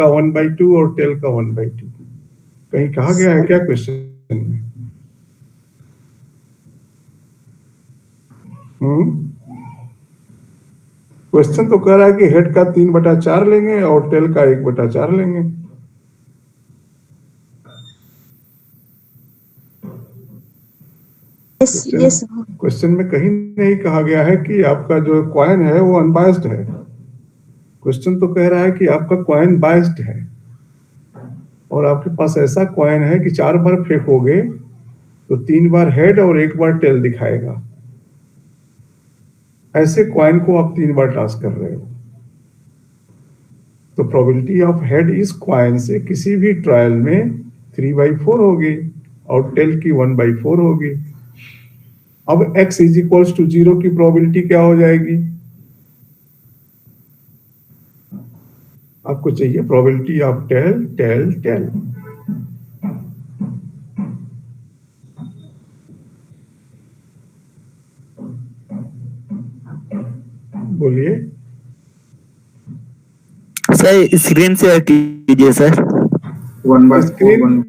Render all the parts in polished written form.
का 1/2 और टेल का 1/2। कहीं कहा गया है क्या क्वेश्चन में? क्वेश्चन तो कह रहा है कि हेड का 3/4 लेंगे और टेल का 1/4 लेंगे। क्वेश्चन में कहीं नहीं कहा गया है कि आपका जो कॉइन है वो अनबायस्ड है। क्वेश्चन तो कह रहा है कि आपका कॉइन बायस्ड है और आपके पास ऐसा कॉइन है कि 4 बार फेंकोगे तो 3 बार हेड और 1 बार टेल दिखाएगा। ऐसे कॉइन को आप 3 बार टॉस कर रहे हो, तो प्रोबेबिलिटी ऑफ हेड इस कॉइन से किसी भी ट्रायल में 3/4 होगी और टेल की 1/4 होगी। अब x इज इक्वल्स टू 0 की प्रोबेबिलिटी क्या हो जाएगी? आपको चाहिए probability of tail tail tail. बोलिए सर, स्क्रीन शेयर कीजिए सर। स्क्रीन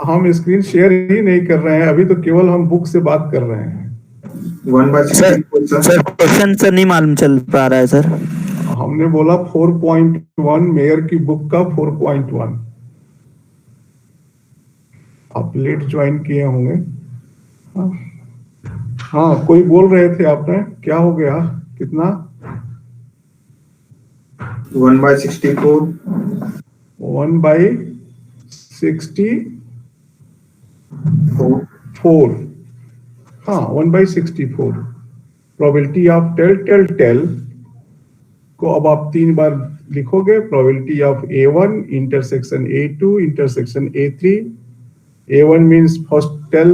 हम स्क्रीन शेयर ही नहीं कर रहे हैं अभी, तो केवल हम बुक से बात कर रहे हैं। सर क्वेश्चन सर नहीं मालूम चल पा रहा है सर। हमने बोला 4.1 मेयर की बुक का 4.1। आप लेट ज्वाइन किए होंगे। हाँ, कोई बोल रहे थे आपने, क्या हो गया? कितना? 1/64। 1/64। हाँ, 1/64 probability of tail tail tail को अब आप 3 बार लिखोगे। Probability of A1 intersection A2 intersection A3। A1 means first tail,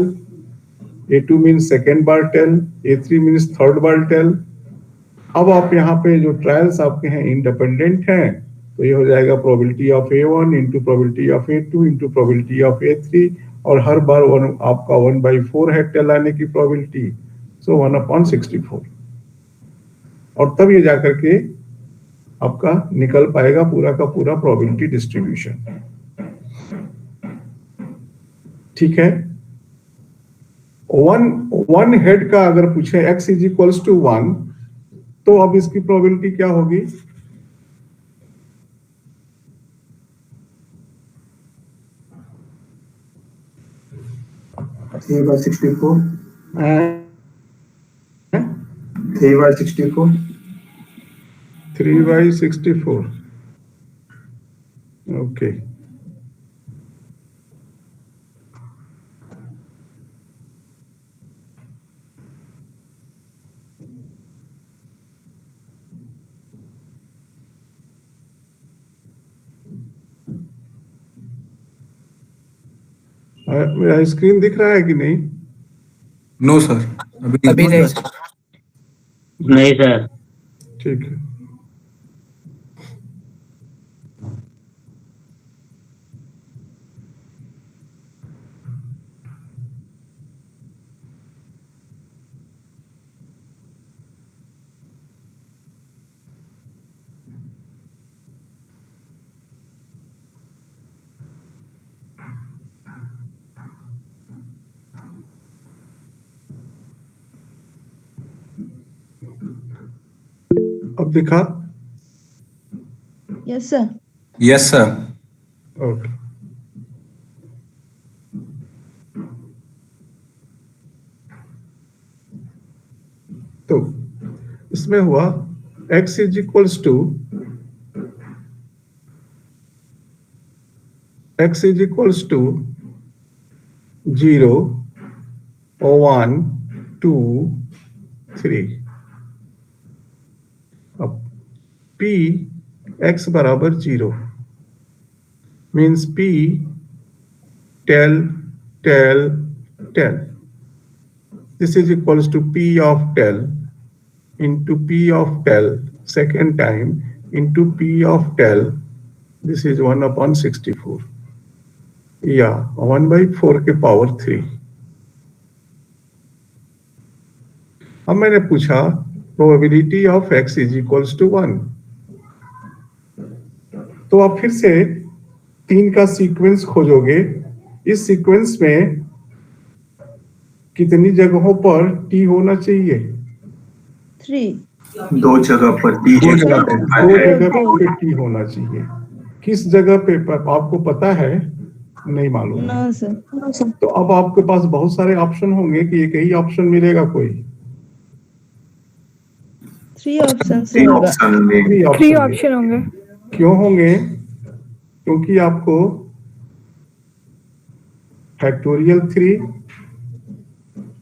A2 means second बार टेल, A3 मीन्स थर्ड बार टेल। अब आप यहाँ पे जो ट्रायल्स आपके हैं इंडिपेंडेंट हैं, तो ये हो जाएगा probability of A1 into probability of A2 into probability of A3, और हर बार आपका 1/4 है टेल आने की प्रोबेबिलिटी, सो 1/64। और तब ये जाकर के आपका निकल पाएगा पूरा का पूरा प्रोबेबिलिटी डिस्ट्रीब्यूशन। ठीक है। वन हेड का अगर पूछे x इज इक्वल्स टू 1, तो अब इसकी प्रोबेबिलिटी क्या होगी? Three by 64। 3/64। ओके। मेरा स्क्रीन दिख रहा है कि नहीं? नो सर, अभी नहीं सर। नहीं सर। ठीक है। अब दिखा? Yes sir. Yes sir. Okay. तो इसमें हुआ x इज इक्वल्स टू 0, 1, 2, 3। अब p x बराबर 0 means p tail tail tail. This is equals to p of tail into p of tail second time into p of tail. This is 1/64 या 1/4 के power 3। अब मैंने पूछा probability of x is equals to 1, तो आप फिर से 3 का सीक्वेंस खोजोगे, इस सीक्वेंस में कितनी जगहों पर टी होना चाहिए? 3 दो जगह पर टी दो जगह पे। दो जगह पे टी होना चाहिए। किस जगह पे आपको पता है? नहीं मालूम है। ना सर। तो अब आपके पास बहुत सारे ऑप्शन होंगे कि एक ही ऑप्शन मिलेगा कोई? 3 ऑप्शन तीन होगा। ऑप्शन में 3 ऑप्शन होंगे। क्यों होंगे? क्योंकि आपको फैक्टोरियल 3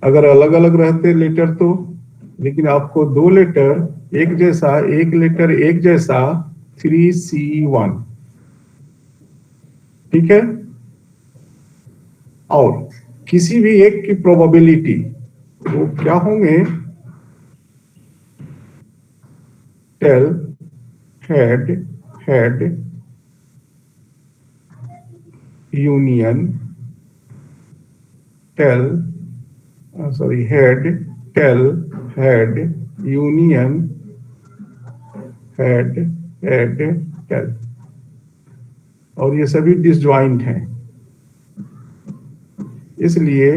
अगर अलग अलग रहते लेटर तो, लेकिन आपको 2 लेटर एक जैसा, एक लेटर एक जैसा, 3C1, ठीक है। और किसी भी एक की प्रोबेबिलिटी वो क्या होंगे? Tail, head, head, union, tail, head, tail, head, union, head, head, tail, और ये सभी डिसजॉइंट हैं, इसलिए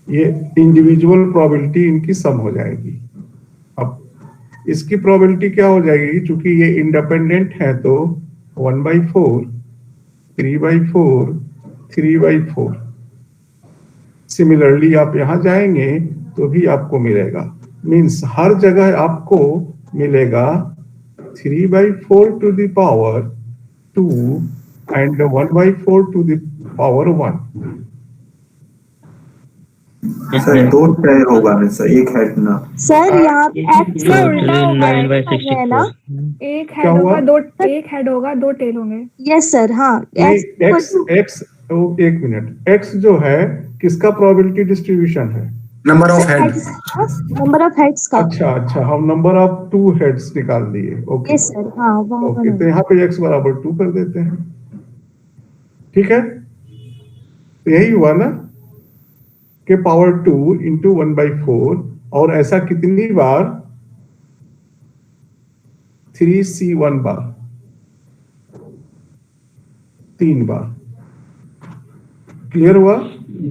ये इंडिविजुअल प्रोबेबिलिटी इनकी सम हो जाएगी। अब इसकी प्रोबेबिलिटी क्या हो जाएगी? चूंकि ये इंडिपेंडेंट है तो 1/4, 3/4, 3/4। सिमिलरली आप यहां जाएंगे तो भी आपको मिलेगा, मीन्स हर जगह आपको मिलेगा 3/4 to the power 2 and 1/4 to the power 1। Sir दो टैल होगा ना सर, एक हेड ना। सर यहाँ एक्स ये उल्टा होगा। 9/64। एक क्या हेड हुआ? होगा, 2 टेल होंगे। यस सर, हाँ एक मिनट, एक्स जो है किसका प्रोबेबिलिटी डिस्ट्रीब्यूशन है? Number of head. Number of heads का। अच्छा, हम नंबर ऑफ 2 हेड्स निकाल दिए। ओके यस सर, हाँ वहाँ ओके, तो यहाँ पे x बराबर 2 कर देते हैं, ठीक है। तो यही हुआ ना कि पावर 2 इंटू 1/4, और ऐसा कितनी बार? 3C1 बार, 3 बार। क्लियर हुआ?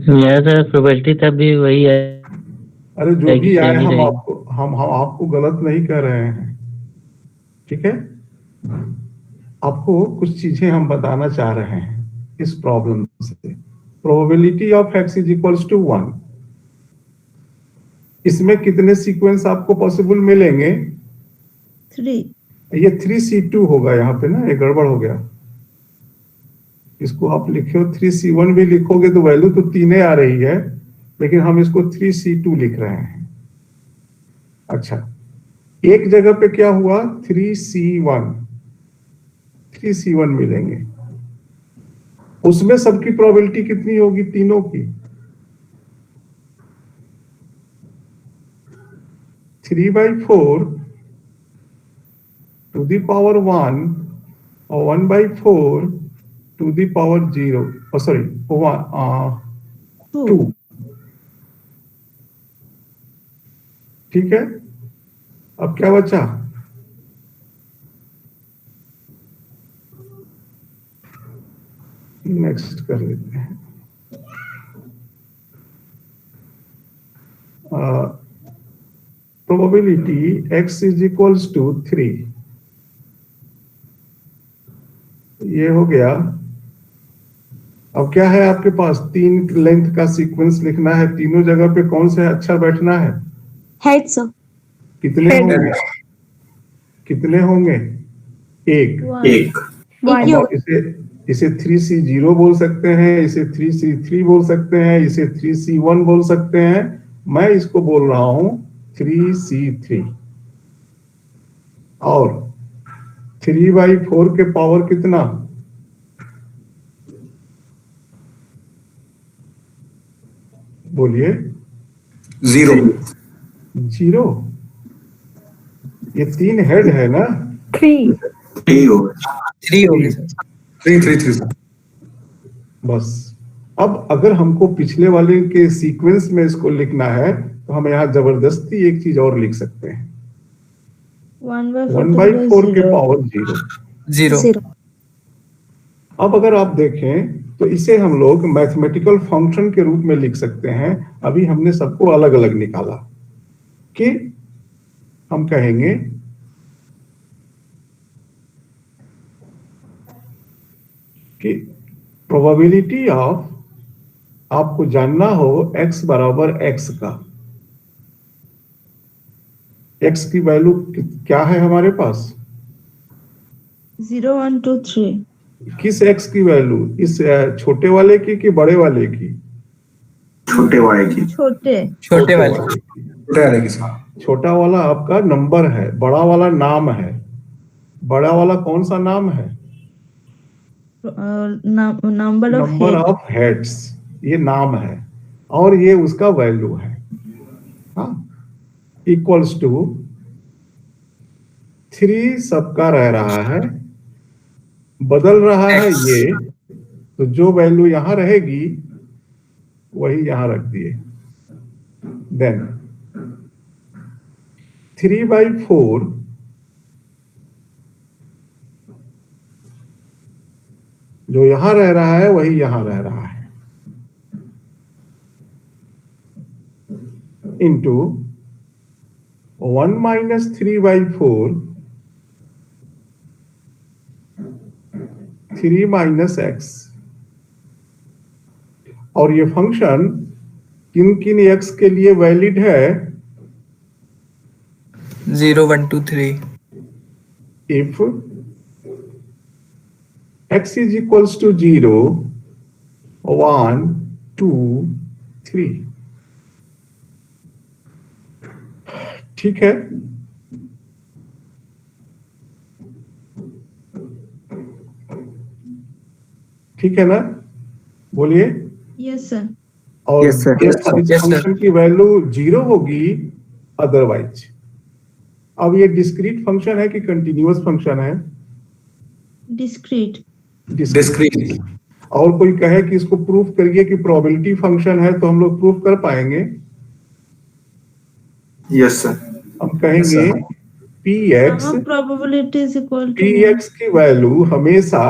मेरा सर प्रोबेबिलिटी तब भी वही है। अरे जो भी आए, सही हम रहेगी। आपको गलत नहीं कह रहे हैं, ठीक है। आपको कुछ चीजें हम बताना चाह रहे हैं इस प्रॉब्लम से। Probability of x is equals to 1। इसमें कितने सीक्वेंस आपको पॉसिबल मिलेंगे? 3 ये 3C2 होगा यहाँ पे ना, ये गड़बड़ हो गया। इसको आप लिखो 3C1 भी लिखोगे तो वैल्यू तो 3 आ रही है, लेकिन हम इसको 3C2 लिख रहे हैं। अच्छा, एक जगह पे क्या हुआ? 3C1 मिलेंगे। उसमें सबकी प्रोबेबिलिटी कितनी होगी? तीनों की 3/4 टू द पावर 1 और 1/4 टू द पावर 0, सॉरी 2, ठीक है। अब क्या बचा? नेक्स्ट कर लेते हैं। Probability x is equals to 3, ये हो गया। अब क्या है आपके पास? 3 लेंथ का सीक्वेंस लिखना है, तीनों जगह पे कौन से अक्षर बैठना है? हेड्स। कितने Head. होंगे? कितने होंगे? एक। एक इसे 3C0 बोल सकते हैं, इसे 3C3 बोल सकते हैं, इसे 3C1 बोल सकते हैं। मैं इसको बोल रहा हूं 3C3। और 3/4 के पावर कितना? बोलिए। 0। 0। ये 3 हेड है ना? 3 3 होगा। 3 होगी सर। 3 सर। बस अब अगर हमको पिछले वाले के सीक्वेंस में इसको लिखना है तो हम यहाँ जबरदस्ती एक चीज और लिख सकते हैं, 1/4 के पावर 0। 0। अब अगर आप देखें तो इसे हम लोग मैथमेटिकल फंक्शन के रूप में लिख सकते हैं। अभी हमने सबको अलग अलग निकाला कि हम कहेंगे कि प्रोबेबिलिटी ऑफ, आपको जानना हो x बराबर x का, x की वैल्यू क्या है हमारे पास? 0 1 2 3 किस x की वैल्यू? इस छोटे वाले की कि बड़े वाले की? छोटे वाले की। छोटे छोटे वाले की। छोटे वाले की सर। छोटा वाला आपका नंबर है, बड़ा वाला नाम है। बड़ा वाला कौन सा नाम है? Number of number head of heads, ये नाम है और ये उसका वैल्यू है। हाँ, इक्वल्स टू 3 सबका रह रहा है, बदल रहा है ये, तो जो वैल्यू यहां रहेगी वही यहां रख दिए। देन 3/4 जो यहां रह रहा है वही यहां रह रहा है, इंटू 1 माइनस 3/4 3 माइनस एक्स। और ये फंक्शन किन किन एक्स के लिए वैलिड है? 0 1 2 3 if x is equals to 0 1 2 3। ठीक है, ठीक है ना? बोलिए। यस सर और Yes, sir. इस Yes, sir. फंक्शन की वैल्यू 0 होगी अदरवाइज। अब ये डिस्क्रीट फंक्शन है कि कंटिन्यूअस फंक्शन है? Discrete discrete. और कोई कहे कि इसको प्रूफ करिए कि प्रोबेबिलिटी फंक्शन है, तो हम लोग प्रूफ कर पाएंगे? Yes sir. हम कहेंगे px, probability is equal to px की वैल्यू हमेशा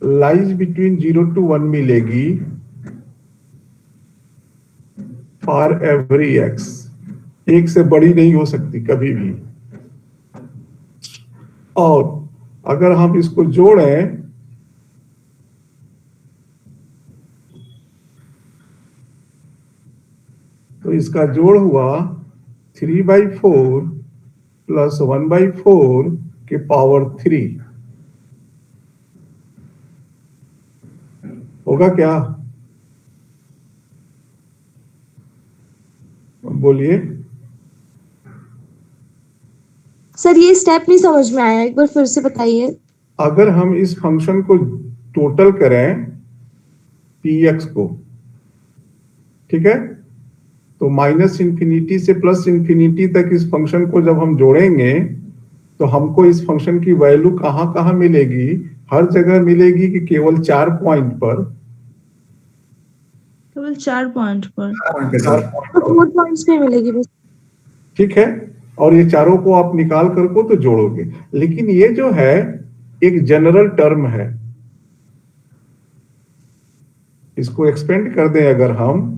लाइज बिटवीन 0 to 1 मिलेगी फॉर एवरी x। एक से बड़ी नहीं हो सकती कभी भी। और अगर हम इसको जोड़ें तो इसका जोड़ हुआ 3/4 प्लस 1/4 के पावर 3 होगा क्या? बोलिए। सर ये स्टेप नहीं समझ में आया, एक बार फिर से बताइए। अगर हम इस फंक्शन को टोटल करें px को, ठीक है, तो माइनस इंफिनिटी से प्लस इंफिनिटी तक इस फंक्शन को जब हम जोड़ेंगे तो हमको इस फंक्शन की वैल्यू कहां कहां मिलेगी? हर जगह मिलेगी कि केवल 4 पॉइंट पर? केवल 4 पॉइंट पर। 4 पॉइंट्स पे मिलेगी बस। ठीक है, और ये चारों को आप निकाल करको तो जोड़ोगे। लेकिन ये जो है एक जनरल टर्म है, इसको एक्सपेंड कर दें। अगर हम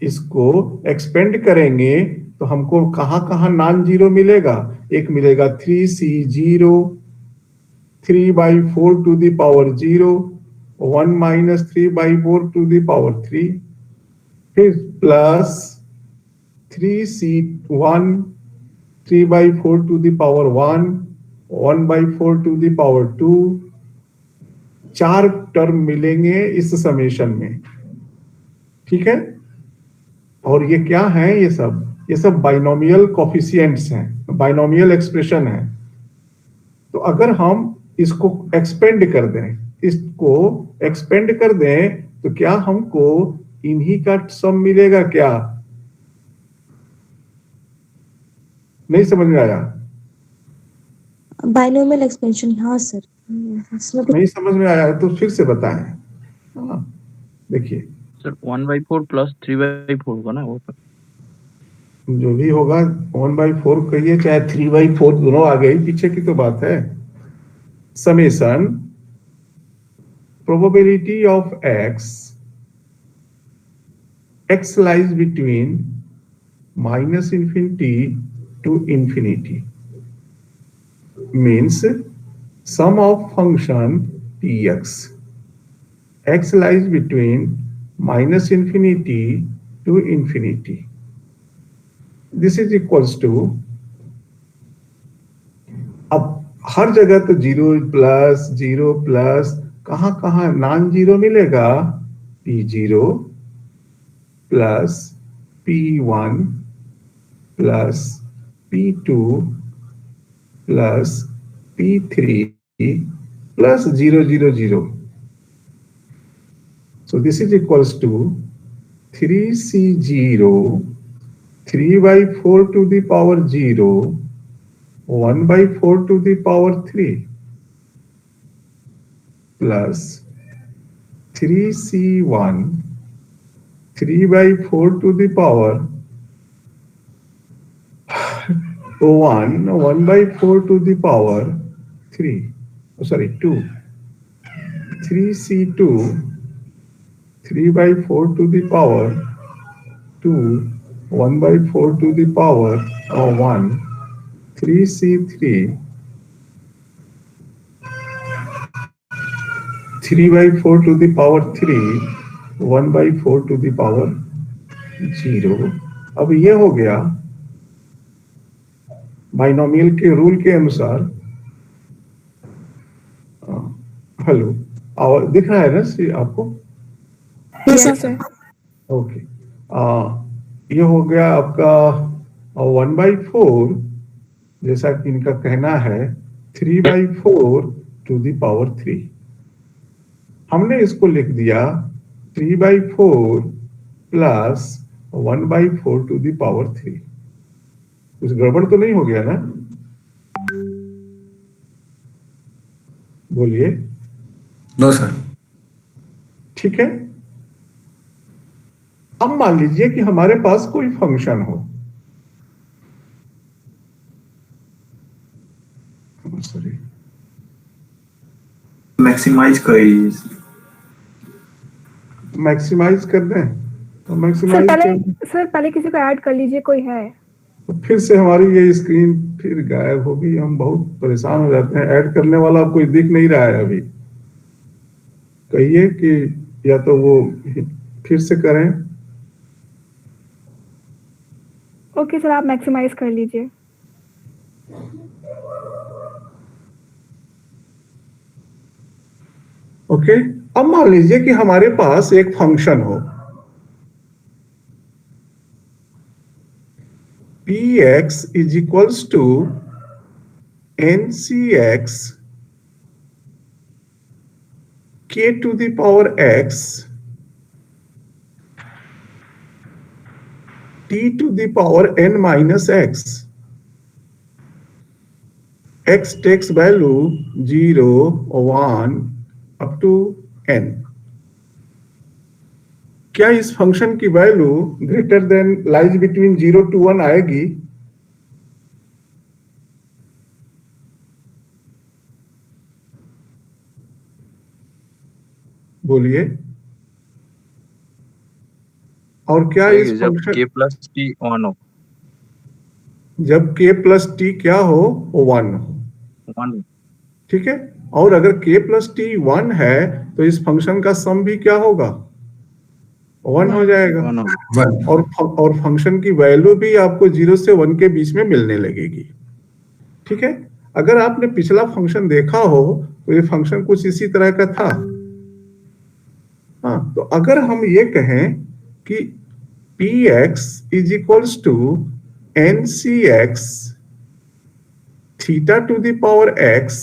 इसको एक्सपेंड करेंगे तो हमको कहां कहां नॉन जीरो मिलेगा? एक मिलेगा 3c0, 3/4 to the power 0, 1 minus 3/4 to the power 3, फिर plus 3c1, 3/4 to the power 1, 1/4 to the power 2। 4 term मिलेंगे इस समेशन में, ठीक है। और ये क्या है? ये सब बाइनोमियल कोफिशिएंट्स हैं, बाइनोमियल एक्सप्रेशन है। तो अगर हम इसको एक्सपेंड कर दें तो क्या हमको इन्हीं का सम मिलेगा क्या? नहीं समझ में आया? बाइनोमियल एक्सपेंशन, हाँ सर। नहीं समझ में आया है तो फिर से बताएं। हाँ, देखिए सर 1/4 प्लस 3/4 होगा ना वो? जो भी होगा 1/4 कहिए चाहे 3/4, दोनों आगे ही पीछे की तो बात है। Summation probability of x lies between minus infinity to infinity, means sum of function px, x lies between minus infinity to infinity. This is equals to, अब हर जगह तो 0 प्लस कहां कहां नॉन जीरो मिलेगा, p0 plus p1 plus p2 plus p3 plus 0. So this is equals to 3c0 3/4 to the power 0 1/4 to the power 3 plus 3c1 3/4 to the power 1/4 to the power 3, oh sorry 2, 3c2 3/4 to the power 2 1/4 to the power 1, 3c3 3/4 to the power 3 1/4 to the power 0. अब ये हो गया binomial के rule के अनुसार। Hello, और दिख रहा है ना सी आपको? Yes sir. ओके, ये हो गया आपका 1/4, जैसा कि इनका कहना है 3/4 to the power 3। हमने इसको लिख दिया 3/4 प्लस 1/4 to the power 3। कुछ गड़बड़ तो नहीं हो गया ना? बोलिए। No sir. ठीक है। अब मान लीजिए कि हमारे पास कोई फंक्शन हो, सॉरी, मैक्सिमाइज करिए। मैक्सिमाइज कर दें तो सर मैक्सिमाइज पहले किसी को ऐड कर लीजिए, कोई है। तो फिर से हमारी ये स्क्रीन फिर गायब हो गई। हम बहुत परेशान हो जाते हैं। ऐड करने वाला कोई दिख नहीं रहा है अभी। कहिए कि या तो वो फिर से करें। ओके सर, आप मैक्सिमाइज कर लीजिए। ओके, अब मान लीजिए कि हमारे पास एक फंक्शन हो px is equals to ncx k to the power x t to the power n minus x. X takes value 0, 1 up to n. क्या इस फंक्शन की value greater than lies between 0 to 1 आएगी? बोलिए। और क्या इस function k plus T 1 हो, जब k प्लस टी क्या हो, 1 हो। 1 ठीक है। और अगर k प्लस टी 1 है तो इस फंक्शन का सम भी क्या होगा, 1 हो जाएगा। 1 और फंक्शन की वैल्यू भी आपको 0 से 1 के बीच में मिलने लगेगी। ठीक है। अगर आपने पिछला फंक्शन देखा हो तो ये फंक्शन कुछ इसी तरह का था। हाँ, तो अगर हम ये कहें कि px is equals to ncx theta to the power x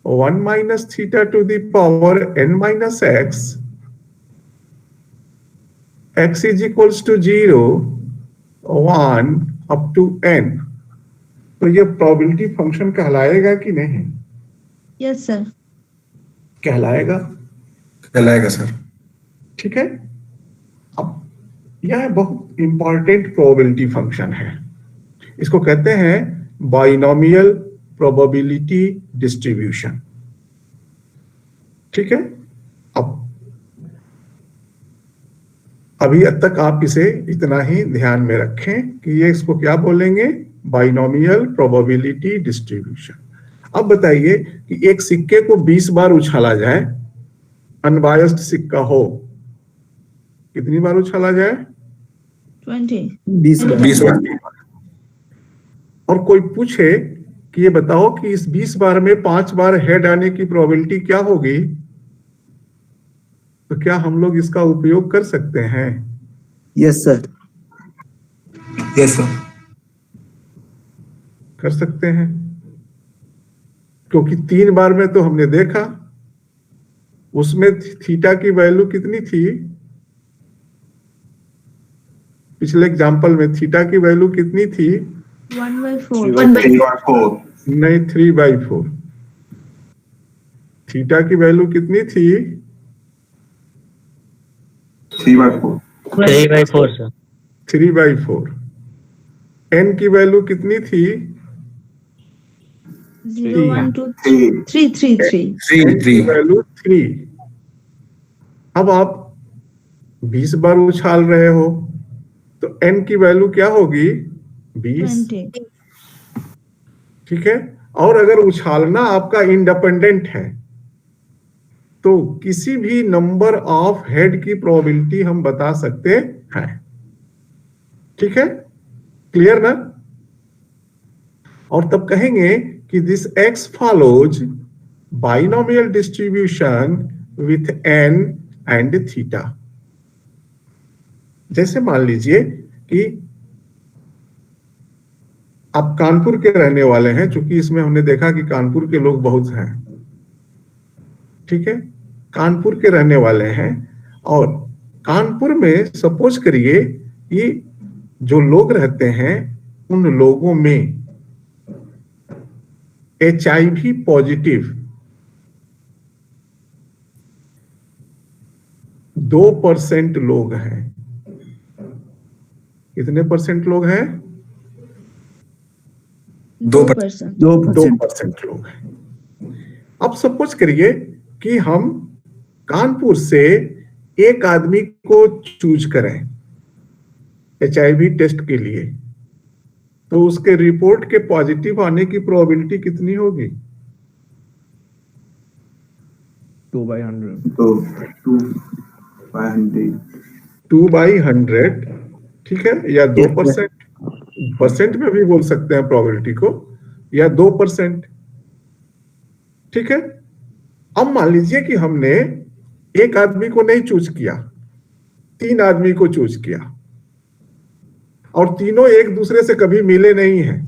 1 minus theta to the power n minus x, x is equals to 0, 1 up to n, तो ये प्रोबेबिलिटी फंक्शन कहलाएगा कि नहीं? Yes sir. कहलाएगा। कहलाएगा सर। ठीक है। अब यह बहुत इंपॉर्टेंट प्रोबेबिलिटी फंक्शन है। इसको कहते हैं बाइनोमियल प्रोबेबिलिटी डिस्ट्रीब्यूशन। ठीक है, अब अभी तक आप इसे इतना ही ध्यान में रखें कि ये इसको क्या बोलेंगे, बाइनोमियल प्रोबेबिलिटी डिस्ट्रीब्यूशन। अब बताइए कि एक सिक्के को 20 बार उछाला जाए, अनबायस्ड सिक्का हो, कितनी बार उछाला जाए? 20. 20 बार। 20 बार। और कोई पूछे कि ये बताओ कि इस 20 बार में 5 बार हेड आने की प्रोबेबिलिटी क्या होगी, तो क्या हम लोग इसका उपयोग कर सकते हैं? Yes sir. Yes sir. कर सकते हैं, क्योंकि 3 बार में तो हमने देखा उसमें थीटा की वैल्यू कितनी थी? पिछले एग्जांपल में थीटा की वैल्यू कितनी थी? 1/4. 3/4 नहीं, 3/4। थीटा की वैल्यू कितनी थी? 3/4 3/4 सर। 3/4। n की वैल्यू कितनी थी? 0, 1, 2, 3 3, 3, 3. 3 n की 3 वैल्यू 3। अब आप 20 बार उछाल रहे हो तो n की वैल्यू क्या होगी? 20। 20. ठीक है, और अगर उछालना आपका इंडिपेंडेंट है तो किसी भी नंबर ऑफ हेड की प्रोबेबिलिटी हम बता सकते हैं। ठीक है, क्लियर ना? और तब कहेंगे कि this x follows binomial distribution with n and theta। जैसे मान लीजिए कि आप कानपुर के रहने वाले हैं, चूंकि इसमें हमने देखा कि कानपुर के लोग बहुत हैं। ठीक है, कानपुर के रहने वाले हैं और कानपुर में सपोज करिए कि जो लोग रहते हैं उन लोगों में HIV पॉजिटिव 2% लोग हैं। कितने परसेंट लोग हैं? 2%. 2% लोग हैं। अब सपोज करिए कि हम कानपुर से एक आदमी को चूज करें HIV टेस्ट के लिए, तो उसके रिपोर्ट के पॉजिटिव आने की प्रोबेबिलिटी कितनी होगी? 2/100। तो 2/100 2/100। ठीक है, या 2%, परसेंट में भी बोल सकते हैं प्रोबेबिलिटी को, या 2%। ठीक है, अब मान लीजिए कि हमने एक आदमी को नहीं चूज किया, 3 आदमी को चूज किया और तीनों एक दूसरे से कभी मिले नहीं हैं।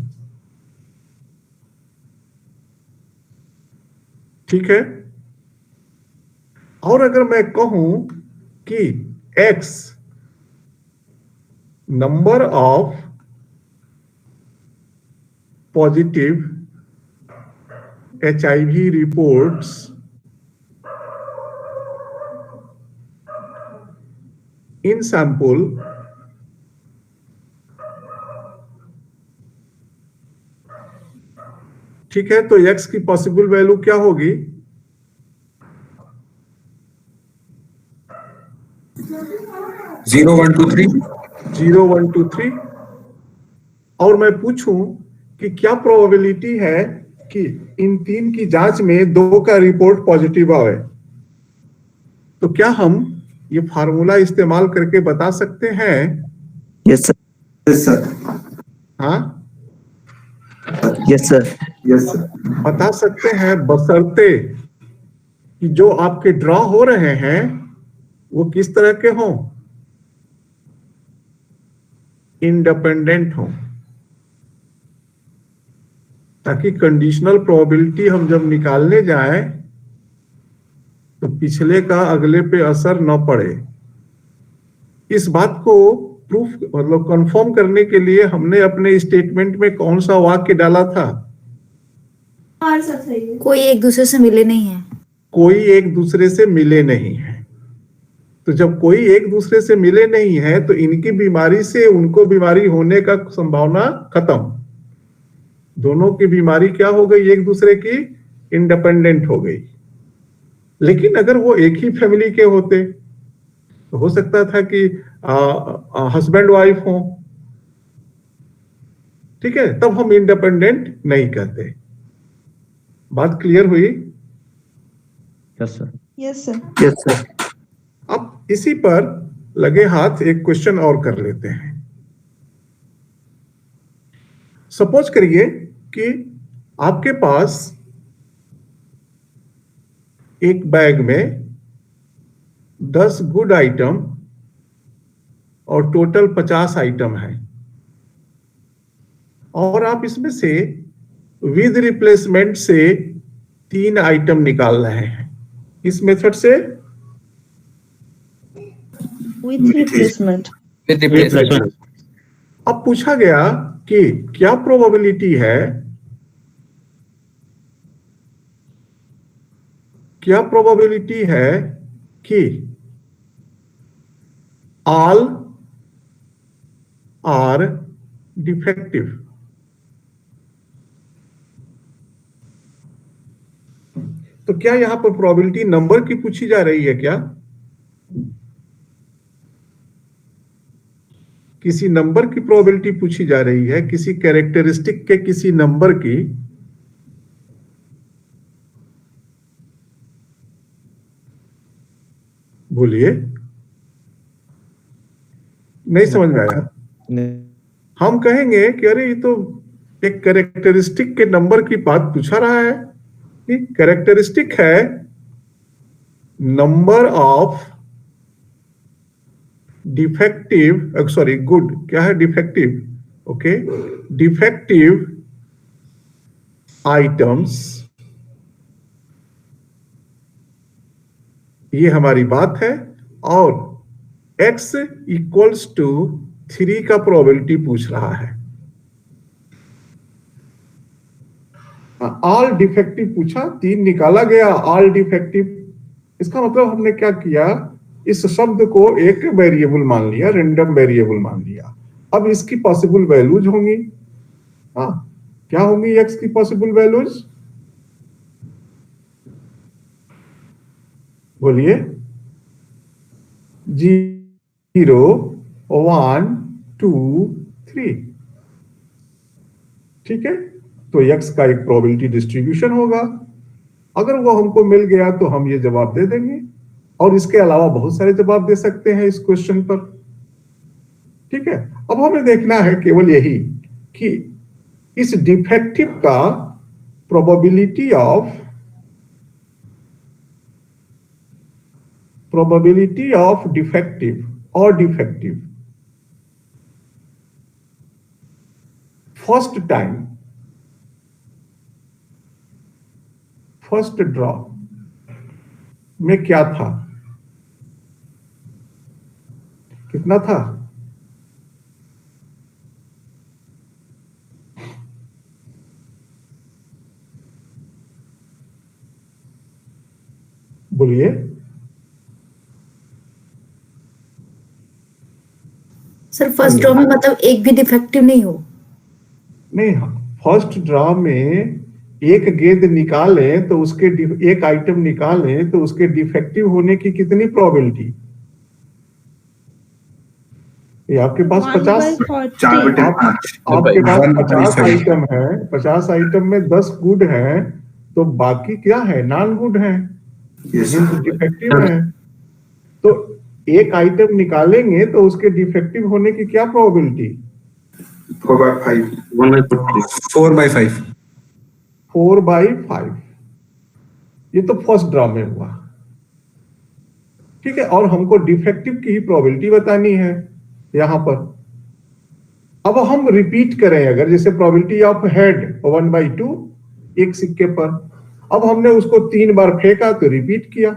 ठीक है, और अगर मैं कहूं कि x number of positive HIV reports in sample ठीक है, तो x की पॉसिबल वैल्यू क्या होगी? 0 1 2 3 0 1 2 3। और मैं पूछूं कि क्या प्रोबेबिलिटी है कि इन 3 की जांच में 2 का रिपोर्ट पॉजिटिव आवे, तो क्या हम ये फार्मूला इस्तेमाल करके बता सकते हैं? Yes sir. Yes sir. हाँ, यस सर। Yes sir. बता सकते हैं, बशर्ते कि जो आपके ड्रॉ हो रहे हैं वो किस तरह के हों? इंडिपेंडेंट हों, ताकि कंडीशनल प्रोबेबिलिटी हम जब निकालने जाएं तो पिछले का अगले पे असर न पड़े। इस बात को प्रूफ मतलब कंफर्म करने के लिए हमने अपने स्टेटमेंट में कौन सा वाक्य डाला था? कोई एक दूसरे से मिले नहीं है। कोई एक दूसरे से मिले नहीं है। तो जब कोई एक दूसरे से मिले नहीं है तो इनकी बीमारी से उनको बीमारी होने का संभावना खत्म। दोनों की बीमारी क्या हो गई, एक दूसरे की इंडिपेंडेंट हो गई। लेकिन अगर वो एक ही फैमिली के होते तो हो सकता था कि हस्बैंड वाइफ हो, ठीक है, तब हम इंडिपेंडेंट नहीं कहते। बात क्लियर हुई? Yes sir. Yes sir. Yes sir. अब इसी पर लगे हाथ एक क्वेश्चन और कर लेते हैं। सपोज करिए कि आपके पास एक बैग में 10 गुड आइटम और टोटल 50 आइटम है, और आप इसमें से विद रिप्लेसमेंट से 3 आइटम निकाल रहे हैं। इस मेथड से विथ रिप्लेसमेंट। With replacement. अब पूछा गया कि क्या प्रोबेबिलिटी है, क्या प्रोबेबिलिटी है कि ऑल आर डिफेक्टिव। तो क्या यहां पर प्रोबेबिलिटी नंबर की पूछी जा रही है क्या? किसी नंबर की प्रोबेबिलिटी पूछी जा रही है, किसी कैरेक्टरिस्टिक के किसी नंबर की? बोलिए, नहीं समझ में आया? हम कहेंगे कि अरे ये तो एक कैरेक्टरिस्टिक के नंबर की बात पूछा रहा है। कैरेक्टरिस्टिक है number of defective, sorry good, क्या है डिफेक्टिव? ओके, डिफेक्टिव आइटम्स, ये हमारी बात है। और x इक्वल्स टू 3 का प्रोबेबिलिटी पूछ रहा है। ऑल डिफेक्टिव पूछा, 3 निकाला गया, ऑल डिफेक्टिव। इसका मतलब हमने क्या किया, इस शब्द को एक वेरिएबल मान लिया, रैंडम वेरिएबल मान लिया। अब इसकी पॉसिबल वैल्यूज होंगी। क्या होंगी x की पॉसिबल वैल्यूज? बोलिए। 0, 1, 2, 3। ठीक है, तो x का एक प्रोबेबिलिटी डिस्ट्रीब्यूशन होगा। अगर वो हमको मिल गया तो हम ये जवाब दे देंगे, और इसके अलावा बहुत सारे जवाब दे सकते हैं इस क्वेश्चन पर। ठीक है, अब हमें देखना है केवल यही कि इस डिफेक्टिव का प्रोबेबिलिटी ऑफ डिफेक्टिव और defective first time, first draw में क्या था, कितना था? बोलिए। सर फर्स्ट ड्रॉ में मतलब एक भी डिफेक्टिव नहीं हो? नहीं, फर्स्ट ड्रॉ में एक गेंद निकालें तो उसके एक आइटम निकालें तो उसके डिफेक्टिव होने की कितनी प्रोबेबिलिटी? ये आपके पास 50, 4/40। आपके पास 50 आइटम है, 50 आइटम में 10 गुड है, तो बाकी क्या है? नॉन गुड है, डिफेक्टिव है। तो एक आइटम निकालेंगे तो उसके डिफेक्टिव होने की क्या प्रोबेबिलिटी? 4/5। 4/5। 4/5। ये तो फर्स्ट ड्रॉ में हुआ। ठीक है, और हमको डिफेक्टिव की ही प्रोबेबिलिटी बतानी है यहां पर। अब हम रिपीट करें, अगर जैसे प्रोबेबिलिटी ऑफ हेड 1/2 एक सिक्के पर, अब हमने उसको 3 बार फेंका तो रिपीट किया।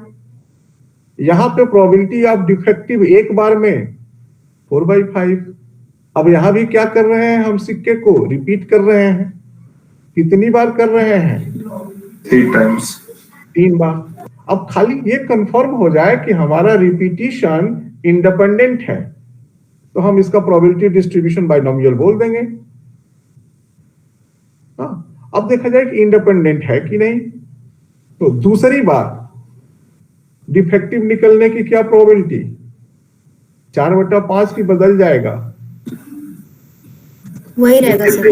यहां पे प्रोबेबिलिटी ऑफ डिफेक्टिव एक बार में 4/5। अब यहां भी क्या कर रहे हैं, हम सिक्के को रिपीट कर रहे हैं। कितनी बार कर रहे हैं? 3 टाइम्स। 3 बार। अब खाली ये कंफर्म हो जाए कि हमारा रिपीटिशन इंडिपेंडेंट है, तो हम इसका प्रोबेबिलिटी डिस्ट्रीब्यूशन बाइनोमियल बोल देंगे। हाँ, अब देखा जाए कि इंडिपेंडेंट है कि नहीं। तो दूसरी बार डिफेक्टिव निकलने की क्या प्रोबेबिलिटी, 4/5 की बदल जाएगा, वही रहेगा सर।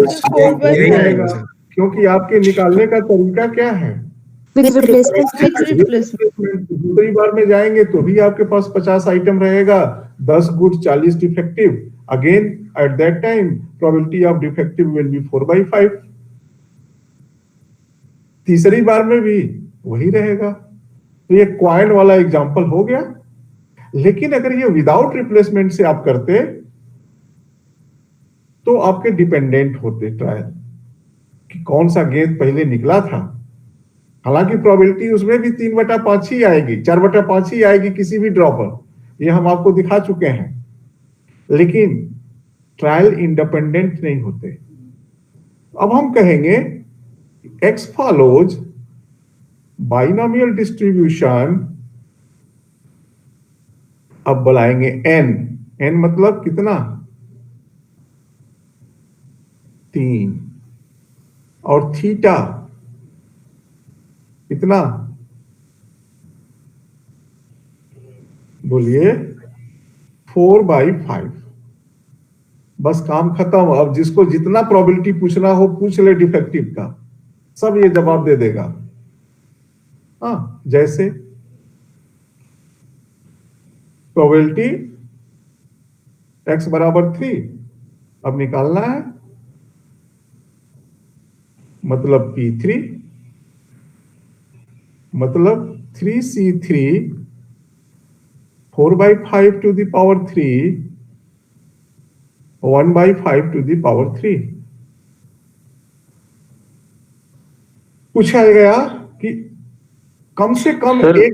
यही रहेगा, क्योंकि आपके निकालने का तरीका क्या है, with With replacement. With replacement. दूसरी बार में जाएंगे तो भी आपके पास 50 आइटम रहेगा, 10 good 40 defective. Again at that time probability of defective will be 4/5। तीसरी बार में भी वही रहेगा। तो ये क्वाइन वाला एग्जांपल हो गया। लेकिन अगर ये विदाउट रिप्लेसमेंट से आप करते तो आपके डिपेंडेंट होते ट्रायल कि कौन सा गेंद पहले निकला था। हालांकि प्रोबेबिलिटी उसमें भी 3/5 ही आएगी, 4/5 ही आएगी किसी भी ड्रॉ पर, ये हम आपको दिखा चुके हैं। लेकिन ट्रायल इंडिपेंडेंट नहीं होते। अब हम कहेंगे x follows बाइनोमियल डिस्ट्रीब्यूशन। अब बुलाएंगे n मतलब कितना, 3, और थीटा कितना, बोलिए 4/5। बस काम खत्म। अब जिसको जितना प्रोबेबिलिटी पूछना हो पूछ ले डिफेक्टिव का, सब ये जवाब दे देगा। हाँ, जैसे प्रोबेबिलिटी x बराबर 3, अब निकालना है, मतलब P3 मतलब 3C3 4/5 to the power 3 1/5 to the power 3। पूछा गया कि कम से कम सर, एक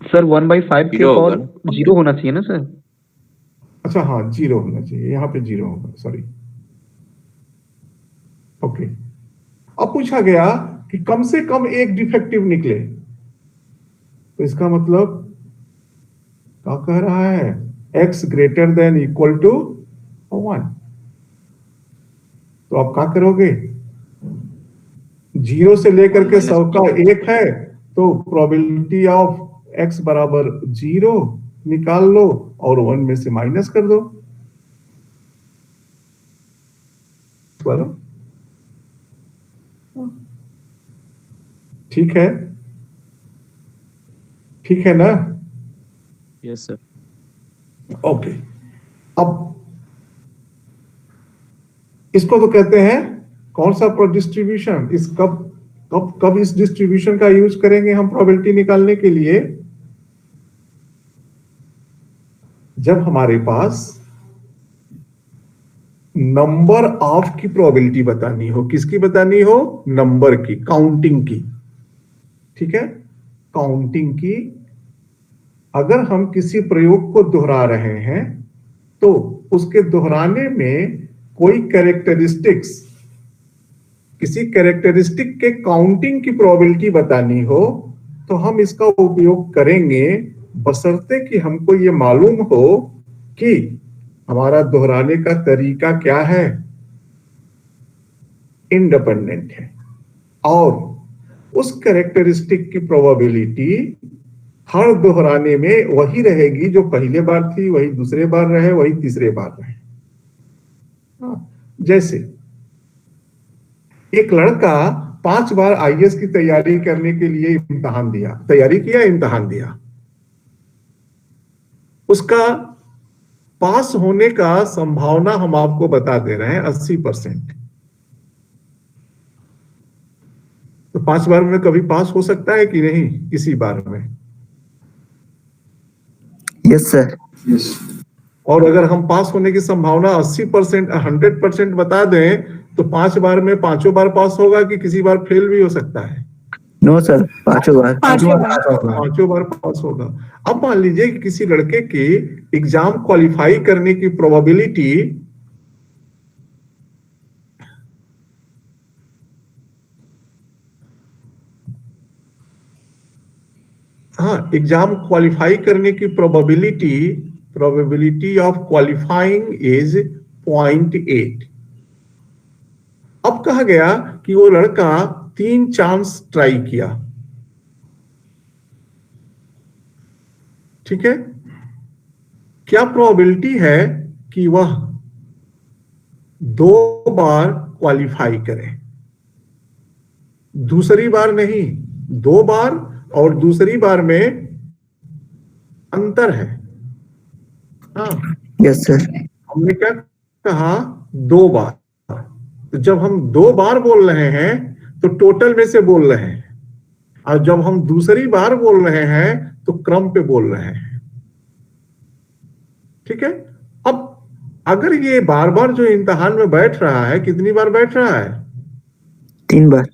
सर 1/5 के और 0 होना चाहिए ना सर। अच्छा हाँ, 0 होना चाहिए, यहाँ पे 0 होगा, सॉरी। ओके, अब पूछा गया कि कम से कम एक डिफेक्टिव निकले, तो इसका मतलब क्या कह रहा है, x greater than equal to 1। तो आप क्या करोगे, 0 से लेकर के 100 का 1 है, तो प्रोबेबिलिटी ऑफ x बराबर 0 निकाल लो और 1 में से माइनस कर दो। बोलो ठीक है, ठीक है ना। Yes sir. ओके, अब इसको तो कहते हैं कौन सा डिस्ट्रीब्यूशन, इस कब कब कब इस डिस्ट्रीब्यूशन का यूज करेंगे हम प्रोबेबिलिटी निकालने के लिए, जब हमारे पास नंबर ऑफ की प्रोबेबिलिटी बतानी हो। किसकी बतानी हो, नंबर की, काउंटिंग की। ठीक है, काउंटिंग की। अगर हम किसी प्रयोग को दोहरा रहे हैं तो उसके दोहराने में कोई कैरेक्टरिस्टिक्स, किसी कैरेक्टरिस्टिक के काउंटिंग की प्रोबेबिलिटी बतानी हो तो हम इसका उपयोग करेंगे, बशर्ते कि हमको ये मालूम हो कि हमारा दोहराने का तरीका क्या है, इंडिपेंडेंट है, और उस कैरेक्टरिस्टिक की प्रोबेबिलिटी हर दोहराने में वही रहेगी जो पहले बार थी, वही दूसरे बार रहे, वही तीसरे बार रहे। जैसे एक लड़का 5 बार आईएएस की तैयारी करने के लिए इम्तिहान दिया, तैयारी किया, इम्तिहान दिया, उसका पास होने का संभावना हम आपको बता दे रहे हैं 80%। तो 5 बार में कभी पास हो सकता है कि नहीं, किसी बार में? Yes sir. और अगर हम पास होने की संभावना 80%, 100% बता दें तो 5 बार में 5 बार पास होगा कि किसी बार फेल भी हो सकता है? नो सर, 5 बार। 5 बार। 5 बार पास होगा। अब मान लीजिए कि किसी लड़के की एग्जाम क्वालिफाई करने की प्रोबेबिलिटी हाँ, एग्जाम क्वालिफाई करने की प्रोबेबिलिटी ऑफ क्वालिफाइंग इज 0.8। अब कहा गया कि वो लड़का 3 चांस ट्राई किया, ठीक है। क्या प्रोबेबिलिटी है कि वह 2 बार क्वालिफाई करे? दूसरी बार नहीं, 2 बार और दूसरी बार में अंतर है। हाँ, यस सर। हमने क्या कहा? 2 बार। तो जब हम 2 बार बोल रहे हैं तो टोटल में से बोल रहे हैं, और जब हम दूसरी बार बोल रहे हैं तो क्रम पे बोल रहे हैं, ठीक है। अब अगर ये बार बार जो इम्तिहान में बैठ रहा है, कितनी बार बैठ रहा है? 3 बार।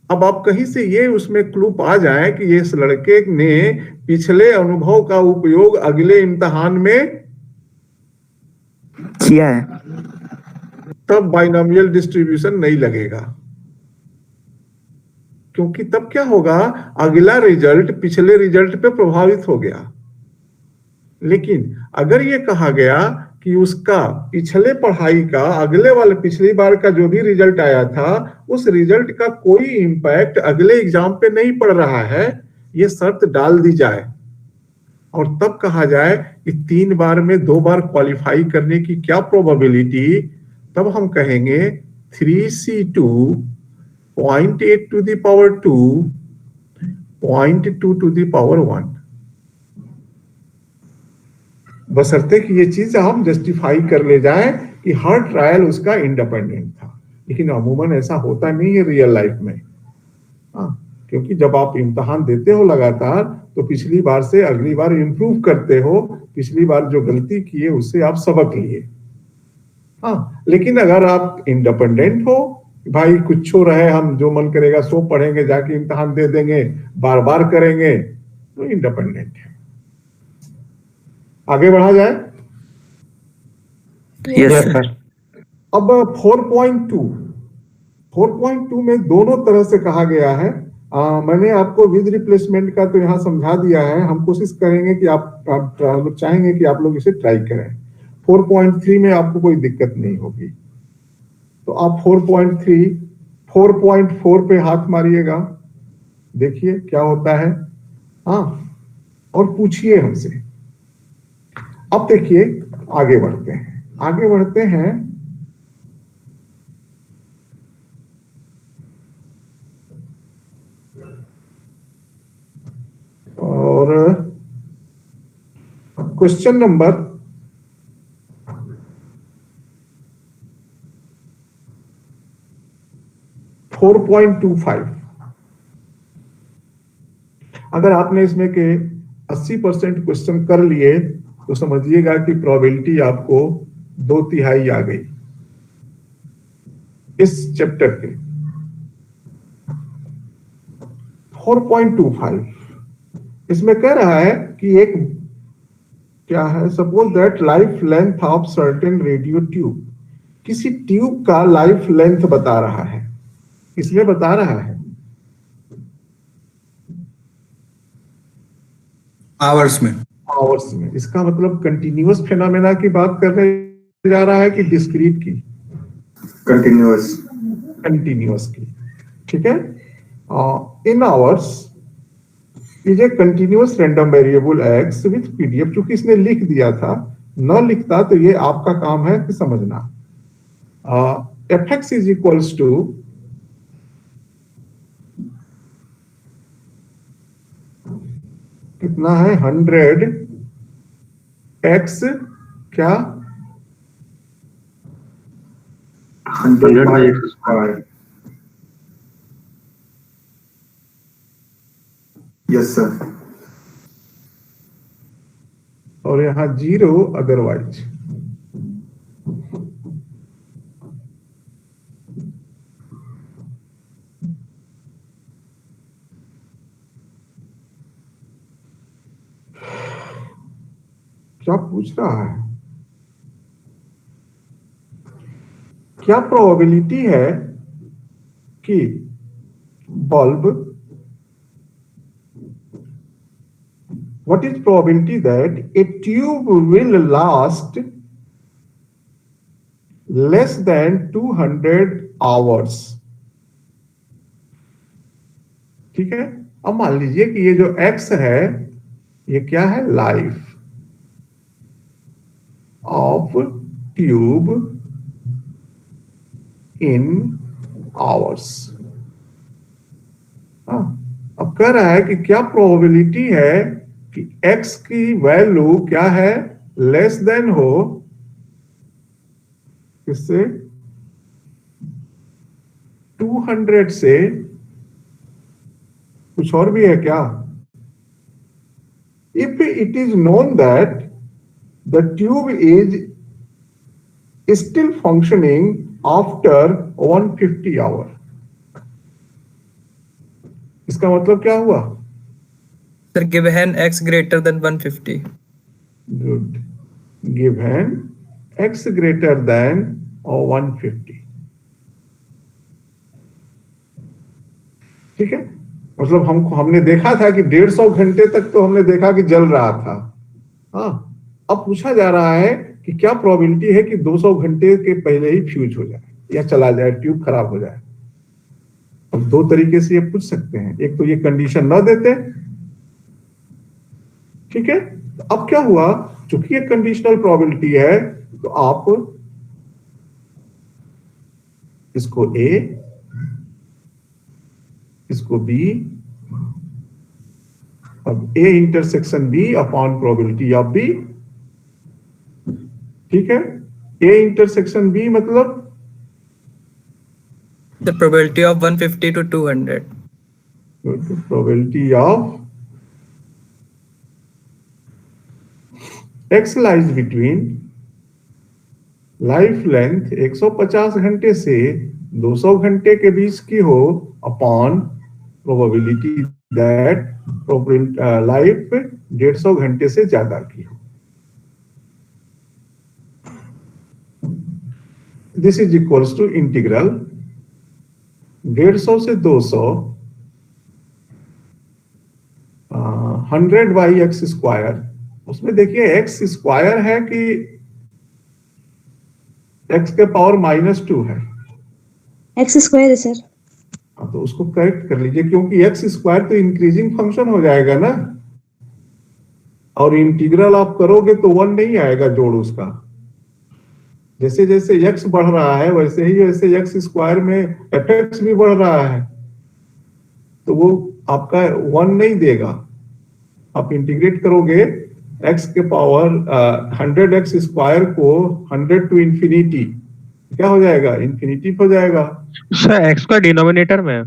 अब आप कहीं से ये उसमें क्लू आ जाए कि इस लड़के ने पिछले अनुभव का उपयोग अगले इम्तिहान में किया है, तब बाइनोमियल डिस्ट्रीब्यूशन नहीं लगेगा, क्योंकि तब क्या होगा, अगला रिजल्ट पिछले रिजल्ट पे प्रभावित हो गया। लेकिन अगर ये कहा गया कि उसका पिछले पढ़ाई का अगले वाले पिछली बार का जो भी रिजल्ट आया था, उस रिजल्ट का कोई इंपैक्ट अगले एग्जाम पे नहीं पड़ रहा है, ये शर्त डाल दी जाए और तब कहा जाए कि 3 बार में 2 बार क्वालिफाई करने की क्या प्रोबेबिलिटी, तब हम कहेंगे 3c2 0.8 to the power 2 0.2 to the power 1, बशर्ते कि ये चीज हम जस्टिफाई कर ले जाएं कि हर ट्रायल उसका इंडिपेंडेंट था। लेकिन अमूमन ऐसा होता नहीं है रियल लाइफ में। हाँ, क्योंकि जब आप इम्तिहान देते हो लगातार तो पिछली बार से अगली बार इंप्रूव करते हो, पिछली बार जो गलती किए उससे आप सबक लिए। हाँ, लेकिन अगर आप इंडिपेंडेंट हो, भाई कुछ हो रहे, हम जो मन करेगा सो पढ़ेंगे, जाके इम्तिहान दे देंगे, बार बार करेंगे, तो इंडिपेंडेंट है। आगे बढ़ा जाए। Yes sir. अब 4.2 में दोनों तरह से कहा गया है। मैंने आपको विद रिप्लेसमेंट का तो यहाँ समझा दिया है। हम कोशिश करेंगे कि आप चाहेंगे कि आप लोग इसे ट्राई करें। 4.3 में आपको कोई दिक्कत नहीं होगी, तो आप 4.4 पे हाथ मारिएगा, देखिए क्या होता है। हाँ, और पूछिए हमसे। अब देखिए आगे बढ़ते हैं। और क्वेश्चन नंबर 4.25। अगर आपने इसमें के 80% क्वेश्चन कर लिए तो समझिएगा कि प्रोबेबिलिटी आपको 2/3 आ गई इस चैप्टर के। 4.25 इसमें कह रहा है कि एक क्या है, suppose that life length of certain radio tube, किसी ट्यूब का लाइफ लेंथ बता रहा है। इसमें बता रहा है आवर्स में। इसका मतलब कंटिन्यूअस फेनोमेना की बात करने जा रहा है कि डिस्क्रीट की? कंटिन्यूअस की, ठीक है। In hours is a continuous random variable x with PDF. चूंकि इसने लिख दिया था, न लिखता तो ये आपका काम है कि समझना। F X is equals to कितना है, 100 एक्स क्या 100/x²। Yes sir. और यहां 0 अदरवाइज। क्या पूछ रहा है? क्या प्रोबेबिलिटी है कि bulb what is probability that a tube will last less than 200 hours? ठीक है, अब मान लीजिए कि ये जो x है ये क्या है, life of tube in hours. अब कह रहा है कि क्या प्रोबेबिलिटी है कि x की वैल्यू क्या है, लेस देन हो किससे, 200 से। कुछ और भी है क्या? If it is known that the tube is still functioning after 150 hour, इसका मतलब क्या हुआ? Sir, given x greater than 150. Good. Given x greater than or 150. ठीक है, मतलब हमने देखा था कि 150 घंटे तक तो हमने देखा कि जल रहा था। हाँ, अब पूछा जा रहा है कि क्या प्रोबेबिलिटी है कि 200 घंटे के पहले ही फ्यूज हो जाए या चला जाए, ट्यूब खराब हो जाए। अब दो तरीके से ये पूछ सकते हैं, एक तो ये कंडीशन ना देते, ठीक है। तो अब क्या हुआ, चूंकि ये कंडीशनल प्रोबेबिलिटी है तो आप इसको A, इसको B, अब A intersection B upon probability of B, ठीक है। A इंटरसेक्शन B मतलब The probability of 150 to 200. Probability of x lies between life length 150 घंटे से 200 घंटे के बीच की हो अपॉन प्रोबेबिलिटी दैट लाइफ 150 घंटे से ज्यादा की हो। This is equals to integral 150 से 200 100 बाई एक्स स्क्वायर। उसमें देखिए एक्स स्क्वायर है कि एक्स के पावर -2 है, एक्स स्क्वायर है सर। हाँ, तो उसको करेक्ट कर लीजिए क्योंकि एक्स स्क्वायर तो इंक्रीजिंग फंक्शन हो जाएगा ना, और इंटीग्रल आप करोगे तो 1 नहीं आएगा जोड़ उसका। जैसे जैसे एक्स बढ़ रहा है वैसे ही वैसे एक्स स्क्वायर में एफ भी बढ़ रहा है, तो वो आपका 1 नहीं देगा। आप इंटीग्रेट करोगे x के पावर 100x स्क्वायर को 100 टू इंफिनिटी, क्या हो जाएगा, इन्फिनिटी हो जाएगा। सर x का डिनोमिनेटर में है।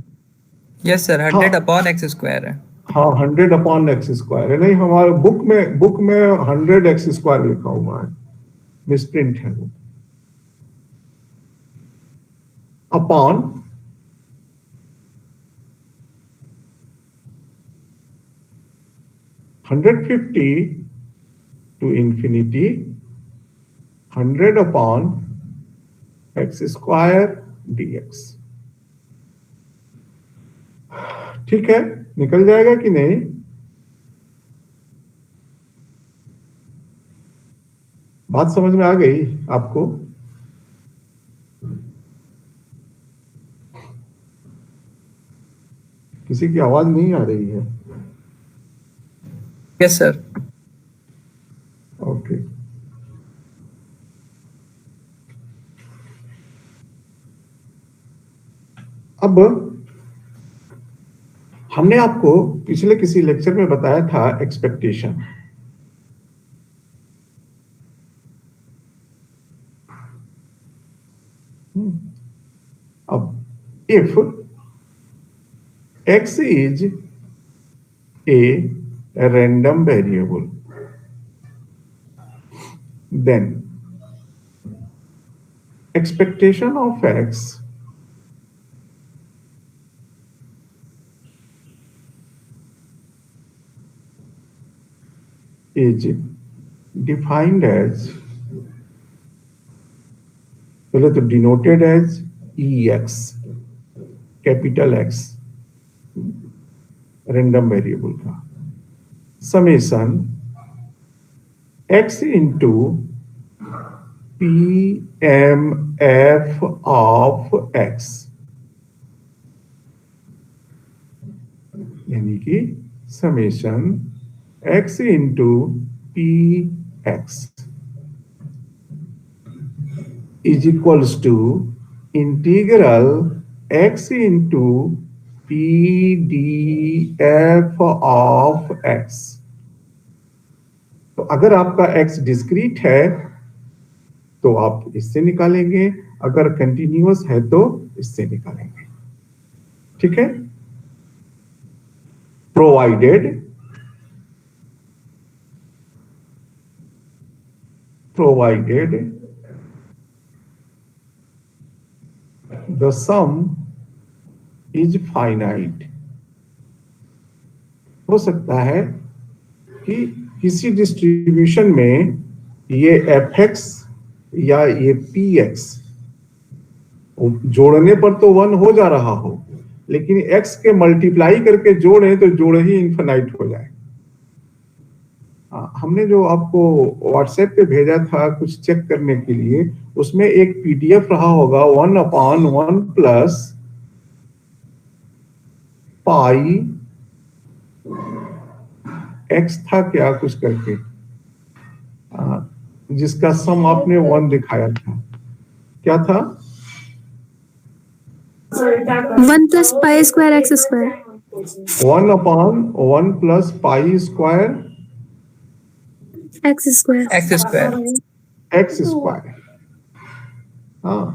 Yes sir, 100 upon x square है। हाँ, 100 अपॉन एक्स स्क्वायर है, नहीं हमारे बुक में 100x स्क्वायर लिखा हुआ है, मिसप्रिंट है वो। Upon $150 to infinity 100 upon x square dx। ठीक है, निकल जाएगा कि नहीं? बात समझ में आ गई आपको? किसी की आवाज नहीं आ रही है। Yes sir. ओके, अब हमने आपको पिछले किसी लेक्चर में बताया था एक्सपेक्टेशन। अब if x is a random variable, then expectation of x is defined as, पहले तो denoted as ex, capital X, random variable का। Summation x into PMF of x, यानी कि summation x into PX is equals to integral x into PDF of x। तो अगर आपका x discrete है तो आप इससे निकालेंगे, अगर कंटिन्यूअस है तो इससे निकालेंगे। ठीक है, provided the sum is finite। हो सकता है कि किसी डिस्ट्रीब्यूशन में ये fx या ये px जोड़ने पर तो 1 हो जा रहा हो, लेकिन x के मल्टीप्लाई करके जोड़े तो जोड़ ही इन्फिनाइट हो जाए। हमने जो आपको व्हाट्सएप पे भेजा था कुछ चेक करने के लिए, उसमें एक पीडीएफ रहा होगा 1/1 प्लस पाई x था क्या कुछ करके, जिसका सम आपने 1 दिखाया था। क्या था? 1 plus pi square x square. 1/1 plus pi square x square. X square. हाँ,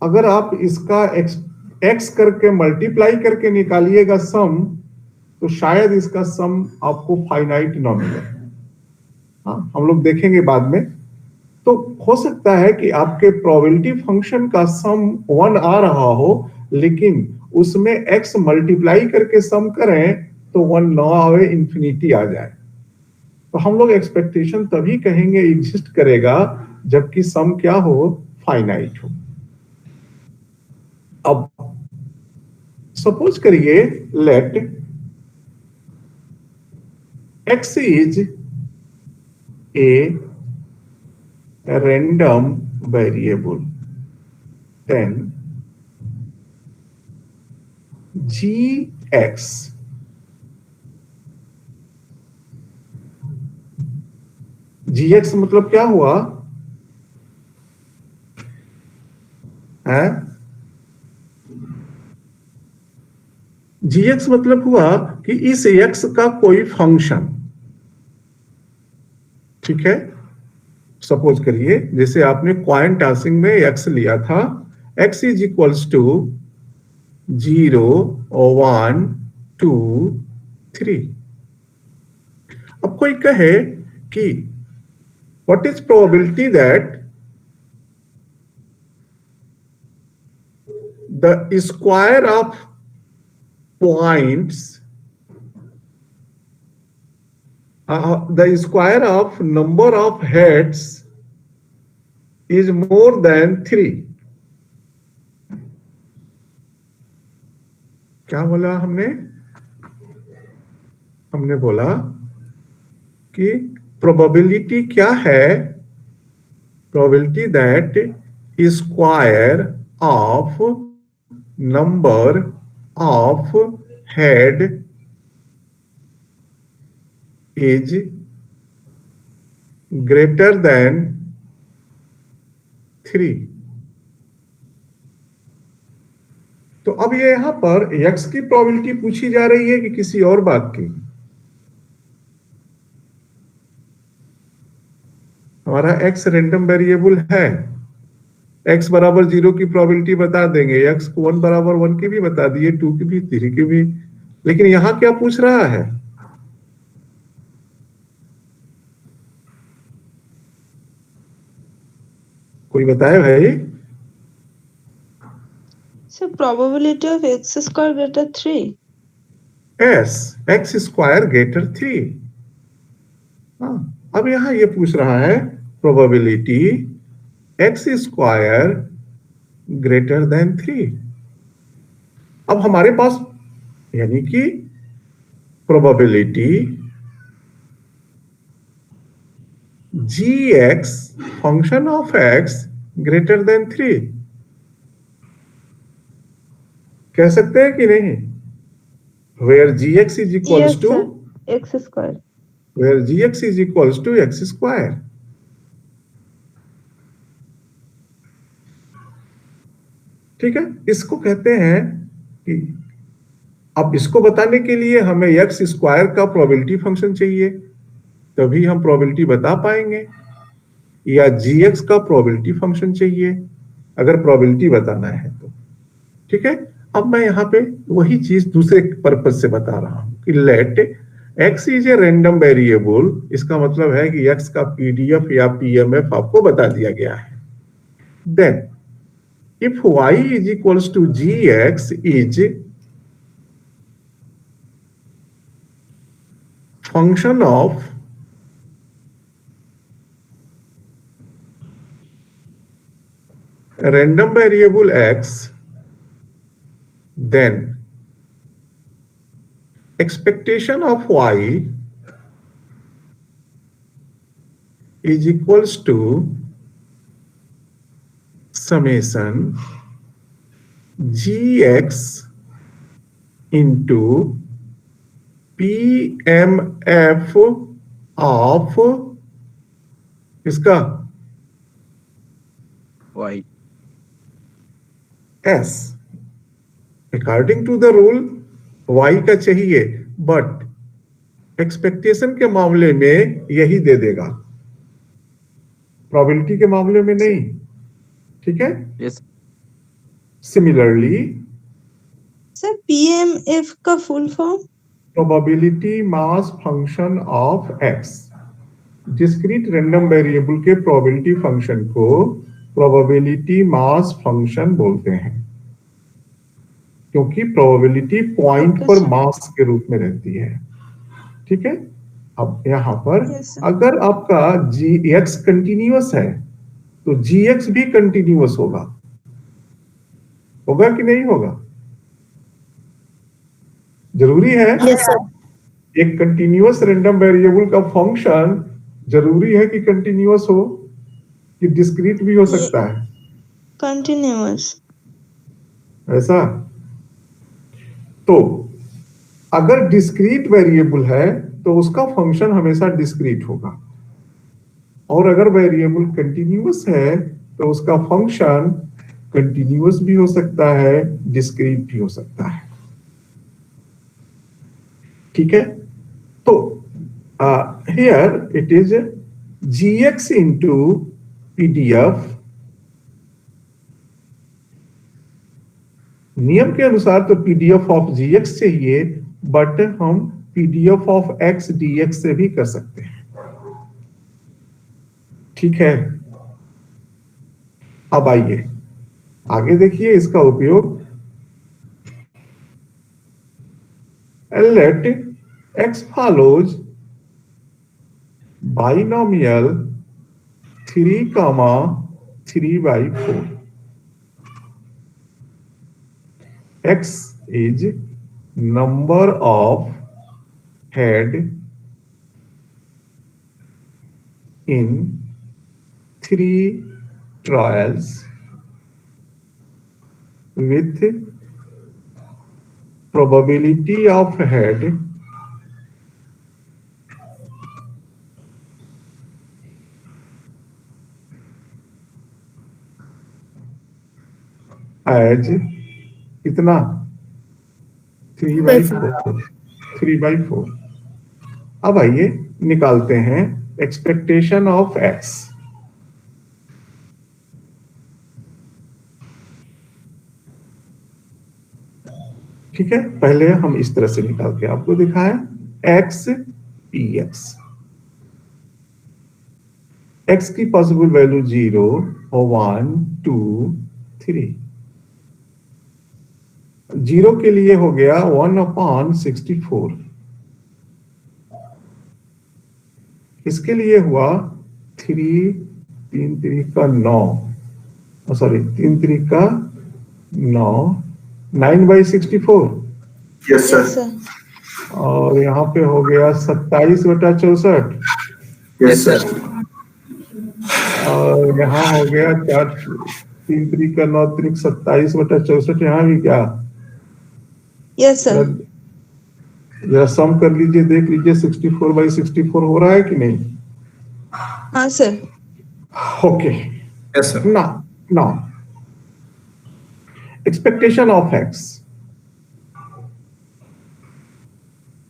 अगर आप इसका x करके मल्टीप्लाई करके निकालिएगा सम, तो शायद इसका सम आपको फाइनाइट ना मिले। हाँ, हम लोग देखेंगे बाद में। तो हो सकता है कि आपके प्रोबेबिलिटी फंक्शन का सम 1 आ रहा हो, लेकिन उसमें x मल्टीप्लाई करके सम करें तो 1 ना आवे, इंफिनिटी आ जाए। तो हम लोग एक्सपेक्टेशन तभी कहेंगे एग्जिस्ट करेगा जबकि सम क्या हो, फाइनाइट हो। अब सपोज करिए let x is a random variable, then gx मतलब क्या हुआ है? gx मतलब हुआ कि इस x का कोई फंक्शन। ठीक है, सपोज करिए जैसे आपने कॉइन टॉसिंग में x लिया था, x इज इक्वल्स टू 0 1 2 3। अब कोई कहे कि what is probability that the square of points the square of number of heads is more than 3। क्या बोला हमने? हमने बोला कि प्रोबेबिलिटी क्या है? Probability that square of number of head is greater than 3। तो अब ये यहां पर x की प्रोबेबिलिटी पूछी जा रही है कि किसी और बात की? हमारा x रैंडम वेरिएबल है, x बराबर 0 की प्रोबेबिलिटी बता देंगे, x को 1 बराबर 1 की भी बता दिए, 2 की भी, 3 की भी। लेकिन यहां क्या पूछ रहा है? कोई बताए भाई? So probability of x square greater 3। Yes, x square greater 3। हाँ, अब यहां ये पूछ रहा है probability x square greater than 3। अब हमारे पास यानी कि probability gx function of x greater than 3? कह सकते हैं कि नहीं? Where gx is equals Yes, to sir. X square. where gx is equals to x square. ठीक है, इसको कहते हैं कि अब इसको बताने के लिए हमें एक्स स्क्वायर का प्रोबेबिलिटी फंक्शन चाहिए, तभी हम प्रोबेबिलिटी बता पाएंगे, या जीएक्स का प्रोबेबिलिटी फंक्शन चाहिए अगर प्रोबेबिलिटी बताना है तो। ठीक है, अब मैं यहाँ पे वही चीज दूसरे पर्पज से बता रहा हूं कि let X is a random variable, इसका मतलब है कि एक्स का पीडीएफ या पीएमएफ आपको बता दिया गया है। Then if y is equals to gx is function of a random variable x, then expectation of y is equals to summation gx into pmf of इसका y s according to the rule y का चाहिए, but expectation के मामले में यही दे देगा, probability के मामले में नहीं। ठीक है, yes सिमिलरली Sir, PMF का full form? Probability mass function of x, discrete random variable के प्रोबेबिलिटी फंक्शन को प्रोबेबिलिटी मास फंक्शन बोलते हैं, क्योंकि प्रोबेबिलिटी पॉइंट पर मास के रूप में रहती है। ठीक है, अब यहाँ पर Yes, sir. अगर आपका जी एक्स कंटिन्यूअस है तो जी एक्स भी कंटिन्यूअस होगा, होगा कि नहीं होगा? जरूरी है। Yes sir. एक कंटिन्यूअस रैंडम वेरिएबल का फंक्शन जरूरी है कि कंटिन्यूअस हो कि डिस्क्रीट भी हो सकता है, Continuous. ऐसा? तो अगर डिस्क्रीट वेरिएबल है तो उसका फंक्शन हमेशा डिस्क्रीट होगा, और अगर वेरिएबल कंटिन्यूअस है तो उसका फंक्शन कंटिन्यूअस भी हो सकता है, डिस्क्रीट भी हो सकता है। ठीक है, तो here it is gx into pdf। नियम के अनुसार तो pdf ऑफ gx चाहिए, बट हम pdf ऑफ x dx से भी कर सकते हैं। ठीक है, अब आइए आगे देखिए इसका उपयोग। let x follows binomial 3,3/4। x is number of head in 3 trials with probability of head as कितना 3/4। 3/4। अब आइए निकालते हैं एक्सपेक्टेशन ऑफ एक्स। ठीक है, पहले हम इस तरह से निकाल के आपको दिखाएं, एक्स पी एक्स। एक्स की पॉसिबल वैल्यू 0 और 1 2 3। 0 के लिए हो गया 1/64। इसके लिए हुआ 3 3 3 का 9, सॉरी 3 3 का 9, 9/64। Yes Yes, sir. sir. और यहाँ पे हो गया 27/64। Yes sir. और यहाँ हो गया 4 3 3 का 9 3 27/64, यहाँ भी क्या यस सर। जरा सम कर लीजिए, देख लीजिए 64/64 हो रहा है कि नहीं। हाँ sir. Okay, Yes, sir. now expectation of x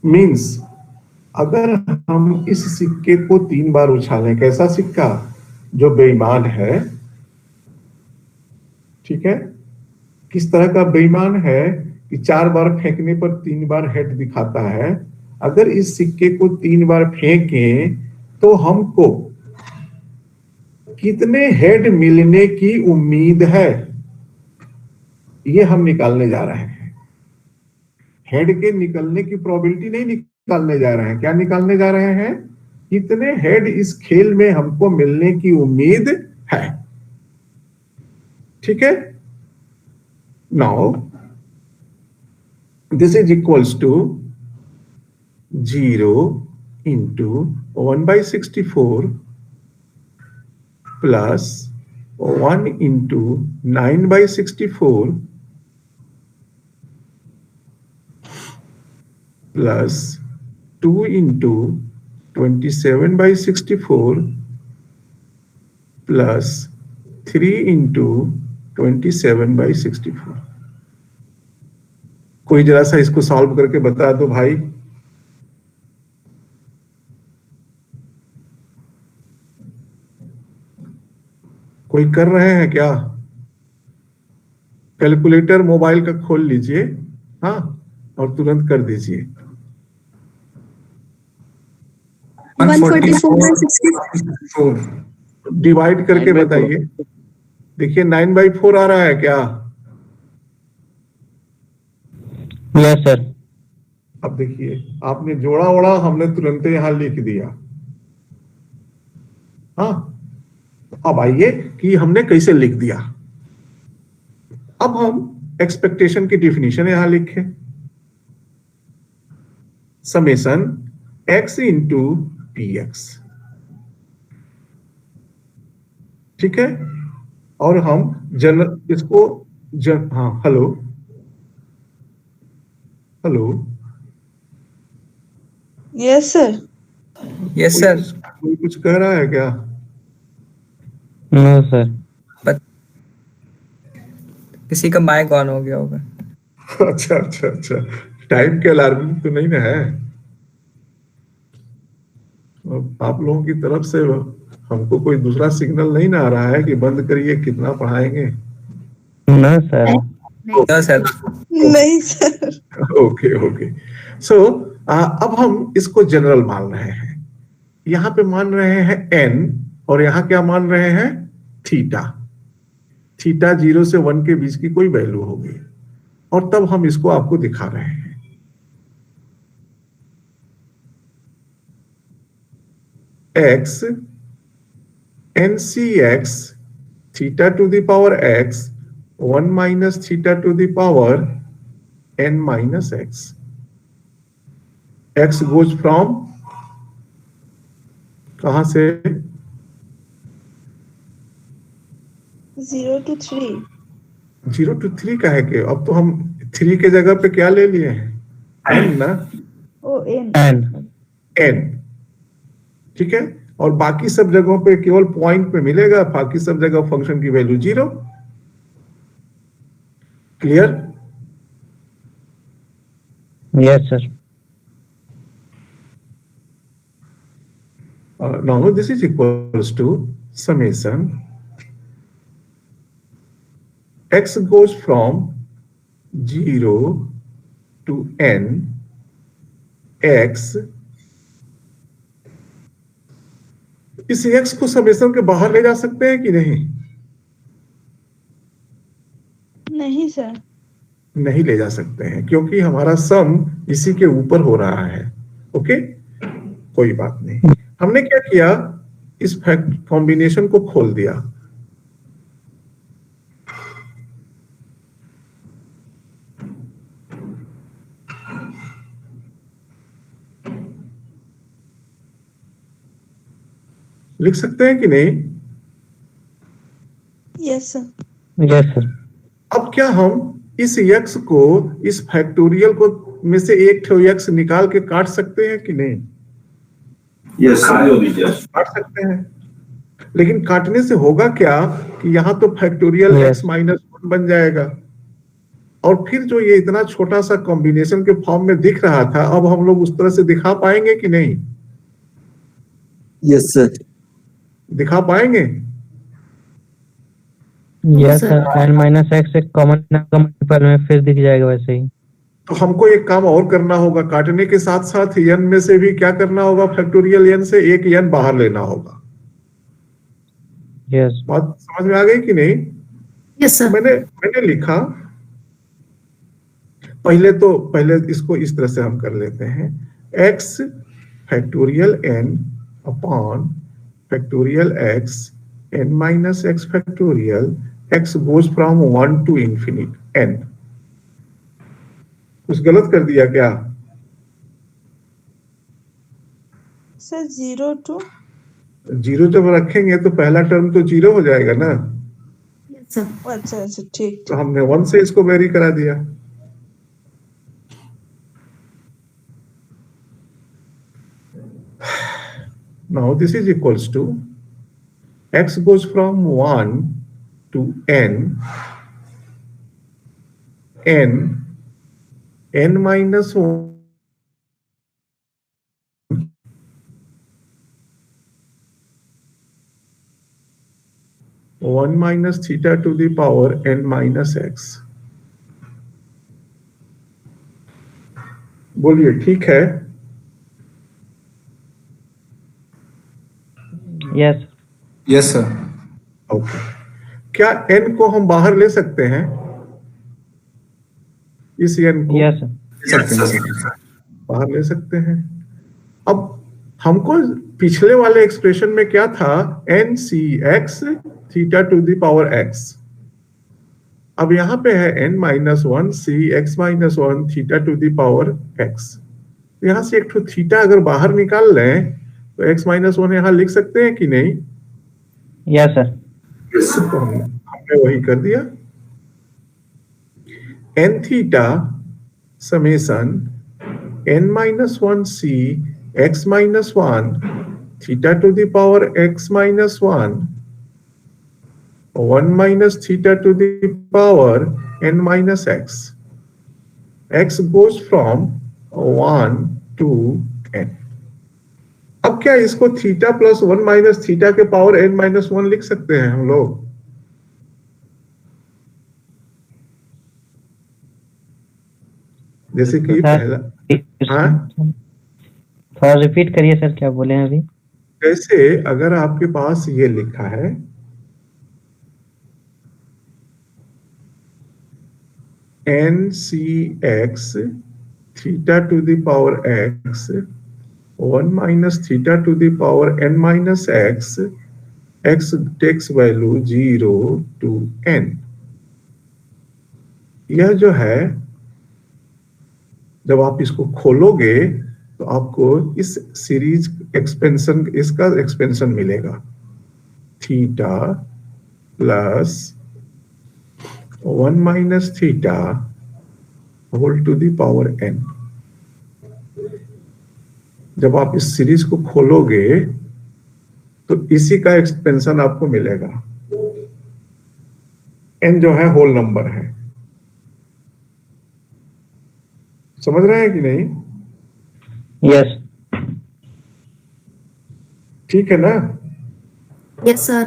means अगर हम इस सिक्के को 3 बार उछालें, कैसा सिक्का जो बेईमान है, ठीक है, किस तरह का बेईमान है कि 4 बार फेंकने पर 3 बार हेड दिखाता है। अगर इस सिक्के को 3 बार फेंकें तो हमको कितने हेड मिलने की उम्मीद है, ये हम निकालने जा रहे हैं। हेड के निकलने की प्रोबेबिलिटी नहीं निकालने जा रहे हैं, क्या निकालने जा रहे हैं, कितने हेड इस खेल में हमको मिलने की उम्मीद है। ठीक है, now this is equals to 0 into 1/64 plus 1 into 9/64 plus 2 into 27/64 plus 3 into 27/64। कोई जरा सा इसको सॉल्व करके बता दो भाई। कोई कर रहे हैं क्या? कैलकुलेटर मोबाइल का खोल लीजिए, हाँ, और तुरंत कर दीजिए। 144/64 डिवाइड करके बताइए। देखिए 9/4 आ रहा है क्या? Yes sir. अब देखिए आपने जोड़ा ओड़ा, हमने तुरंत यहां लिख दिया। हाँ, अब आइए कि हमने कैसे लिख दिया। अब हम एक्सपेक्टेशन की डिफिनीशन यहां लिखे, समेशन x इंटू px, ठीक है। और हम इसको हाँ, hello hello, yes sir. Yes sir. कोई कुछ कह रहा है क्या? No sir. किसी का माइक ऑन हो गया होगा। अच्छा अच्छा अच्छा, टाइम के अलार्मिंग तो नहीं ना है? आप लोगों की तरफ से हमको कोई दूसरा सिग्नल नहीं ना आ रहा है कि बंद करिए, कितना पढ़ाएंगे? No sir. No sir. नहीं सर। ओके ओके, सो अब हम इसको जनरल मान रहे हैं। यहां पे मान रहे हैं n, और यहां क्या मान रहे हैं, थीटा। थीटा 0 से 1 के बीच की कोई वैल्यू होगी, और तब हम इसको आपको दिखा रहे हैं। x ncx theta to the power x 1 minus theta to the power n minus x. x goes from कहां से? 0 to 3। 0 to 3 का है कि अब तो हम 3 के जगह पे क्या ले लिए हैं, n ना, ओ एन। n, ठीक है। और बाकी सब जगहों पे केवल पॉइंट पे मिलेगा, बाकी सब जगह फंक्शन की value 0। Clear? Yes sir. Now this is equals to summation x goes from 0 to n x। इस x को समेशन के बाहर ले जा सकते हैं कि नहीं? नहीं सर। नहीं ले जा सकते हैं, क्योंकि हमारा सम इसी के ऊपर हो रहा है। ओके, कोई बात नहीं। हमने क्या किया, इस कॉम्बिनेशन को खोल दिया। लिख सकते हैं कि नहीं? Yes, sir. Yes, sir. अब क्या हम इस x को इस फैक्टोरियल को में से एक ठो x निकाल के काट सकते हैं कि नहीं? Yes sir. काट सकते हैं, लेकिन काटने से होगा क्या कि यहाँ तो factorial Yes. x minus one बन जाएगा, और फिर जो ये इतना छोटा सा कॉम्बिनेशन के फॉर्म में दिख रहा था, अब हम लोग उस तरह से दिखा पाएंगे कि नहीं? Yes sir. दिखा पाएंगे? Yes, sir. n minus x एक कॉमन का मल्टीपल में फिर दिख जाएगा वैसे ही। तो हमको एक काम और करना होगा, काटने के साथ साथ n में से भी क्या करना होगा, फैक्टोरियल n से एक n बाहर लेना होगा। Yes. बात समझ में आ गई कि नहीं? Yes sir. मैंने लिखा, पहले इसको इस तरह से हम कर लेते हैं, x factorial n upon factorial x n minus x factorial x goes from 1 to infinite n। कुछ गलत कर दिया क्या? Sir, 0 to जीरो जब रखेंगे तो पहला टर्म तो जीरो हो जाएगा ना, यस सर। अच्छा अच्छा ठीक तो हमने 1 से इसको वेरी करा दिया। Now this is equals to x goes from 1 to n minus 1 minus theta to the power n minus x। बोलिए ठीक है? Yes. Yes, sir. ओके, क्या n को हम बाहर ले सकते हैं? इस n को Yes, sir. बाहर ले सकते हैं। अब हमको पिछले वाले एक्सप्रेशन में क्या था, n c x theta to the power x। अब यहाँ पे है n minus one C X minus one theta to the power x। यहाँ से एक ठो थीटा अगर बाहर निकाल लें तो x माइनस वन यहाँ लिख सकते हैं कि नहीं? Yes, sir. तो हमने वही कर दिया, n theta summation n minus one C X minus one theta to the power x minus one 1 minus theta to the power n minus x। x goes from 1 to n। अब क्या इसको theta plus 1 minus theta के power n minus 1 लिख सकते हैं हम लोग? जैसे कि पहला, हाँ, थोड़ा रिपीट करिए सर, क्या बोले हैं अभी? जैसे अगर आपके पास ये लिखा है n c x theta to the power x 1 minus theta to the power n minus x, x takes value 0 to n। यह जो है, जब आप इसको खोलोगे तो आपको इस सीरीज एक्सपेंशन, इसका एक्सपेंशन मिलेगा, theta plus 1 minus theta whole to the power n। जब आप इस सीरीज को खोलोगे तो इसी का एक्सपेंशन आपको मिलेगा। n जो है होल नंबर है, समझ रहे हैं कि नहीं? Yes. ठीक है ना? Yes sir.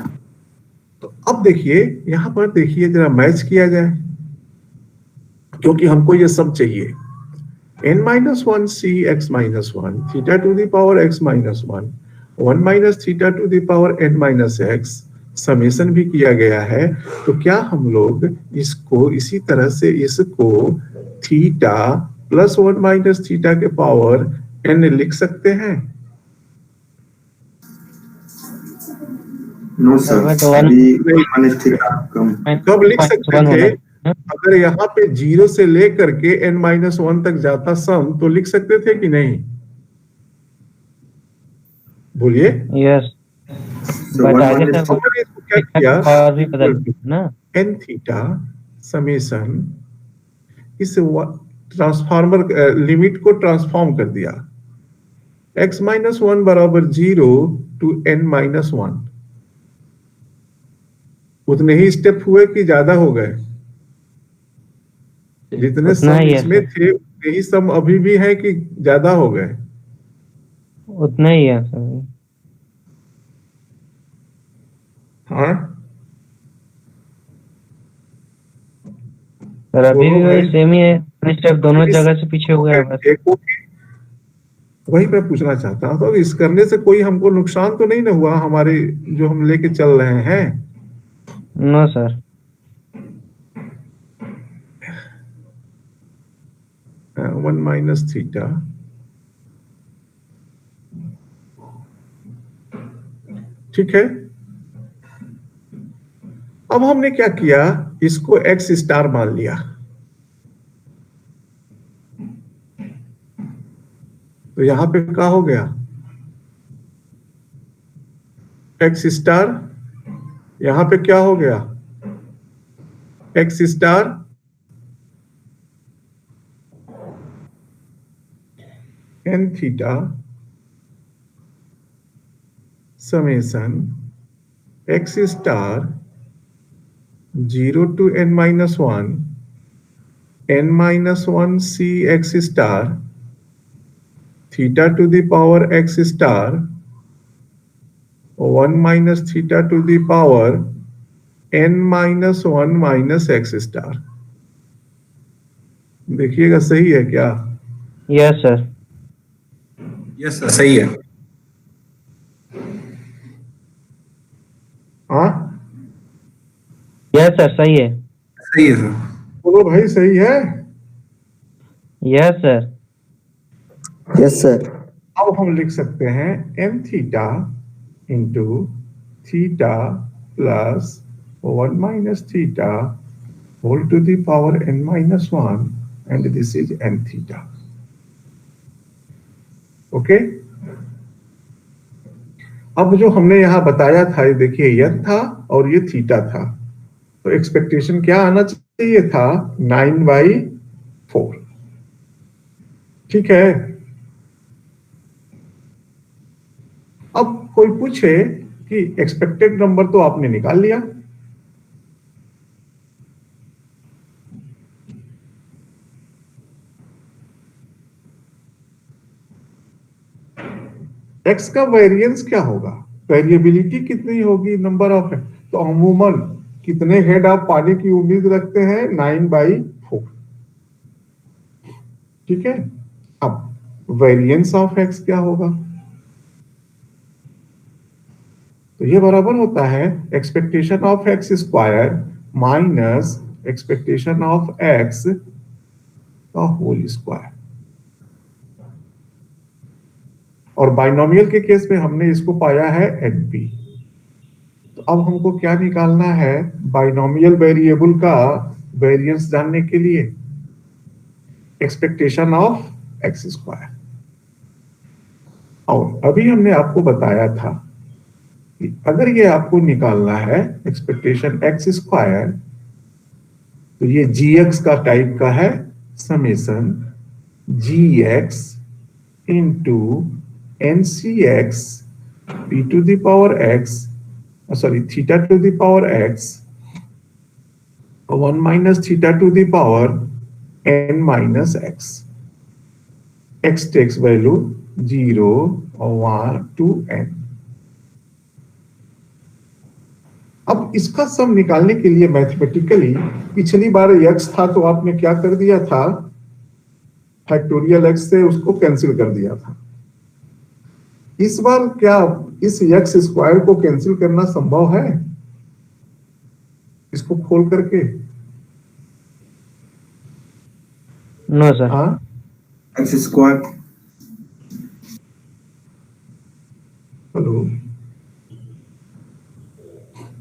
तो अब देखिए, यहां पर देखिए, जरा मैच किया जाए, क्योंकि हमको ये सब चाहिए। n minus one C X minus one theta to the power x minus one 1 minus theta to the power n minus x, summation भी किया गया है। तो क्या हम लोग इसको इसी तरह से इसको थीटा प्लस 1 माइनस थीटा के पावर n लिख सकते हैं? नो सर, कब लिख सकते थे? अगर यहाँ पे 0 से लेकर के n माइनस वन तक जाता सम, तो लिख सकते थे कि नहीं? बोलिए। Yes. So But 1 आगे minus तक अगर इसको क्या किया, और भी बदल दिया ना। एन थीटा समेशन इस ट्रांसफार्मर लिमिट को ट्रांसफॉर्म कर दिया, x माइनस 1 बराबर 0 टू n माइनस 1। उतने ही स्टेप हुए कि ज्यादा हो गए? जितने उतना सम ही है इसमें सर। थे उतने ही सम अभी भी है कि ज्यादा हो गए? उतना ही है सर। हाँ सर अभी बोलो भी भाई। वही सेम ही है, स्टेप दोनों जगह से पीछे हो गया बस। वही मैं पूछना चाहता हूँ, तो इस करने से कोई हमको नुकसान तो नहीं ना हुआ हमारे जो हम लेके चल रहे हैं? No sir. 1 माइनस थीटा, ठीक है। अब हमने क्या किया, इसको एक्स स्टार मान लिया, तो यहां पे क्या हो गया, एक्स स्टार, यहां पे क्या हो गया, X star N theta summation X star 0 to n minus 1 n minus 1 c x star theta to the power x star 1 minus theta to the power n minus 1 minus x star। देखिएगा सही है क्या? Yes sir. Yes sir सही है। हाँ yes sir सही है। सही है सर। बोलो भाई सही है। Yes sir. Yes sir. अब हम लिख सकते हैं m theta into theta plus 1 minus theta whole to the power n minus 1 and this is n theta. Okay, अब जो हमने यहां बताया था, ये देखिए यह था और ये थीटा था, तो एक्सपेक्टेशन क्या आना चाहिए था, 9/4। ठीक है। अब कोई पूछे कि एक्सपेक्टेड नंबर तो आपने निकाल लिया, एक्स का वेरिएंस क्या होगा, वेरिएबिलिटी कितनी होगी, नंबर ऑफ, तो अमूमन कितने हेड आप पाने की उम्मीद रखते हैं, 9/4। ठीक है। अब वेरिएंस ऑफ एक्स क्या होगा, तो ये बराबर होता है expectation of x square minus expectation of x का होल स्क्वायर। और बाइनोमियल के केस में हमने इसको पाया है एनपी। तो अब हमको क्या निकालना है, बाइनोमियल वेरिएबल का वेरिएंस जानने के लिए एक्सपेक्टेशन ऑफ एक्स स्क्वायर। और अभी हमने आपको बताया था कि अगर ये आपको निकालना है एक्सपेक्टेशन एक्स स्क्वायर, तो ये जी एक्स का टाइप का है, summation G X into NCX p to the power x, theta to the power x 1 minus theta to the power n minus x. X takes value 0 or 1 to n. अब इसका सम निकालने के लिए mathematically, पिछली बार x था तो आपने क्या कर दिया था, फैक्टोरियल x से उसको कैंसिल कर दिया था। इस बार क्या इस एक्स स्क्वायर को कैंसिल करना संभव है, इसको खोल करके? No sir. हाँ, एक्स स्क्वायर, हेलो,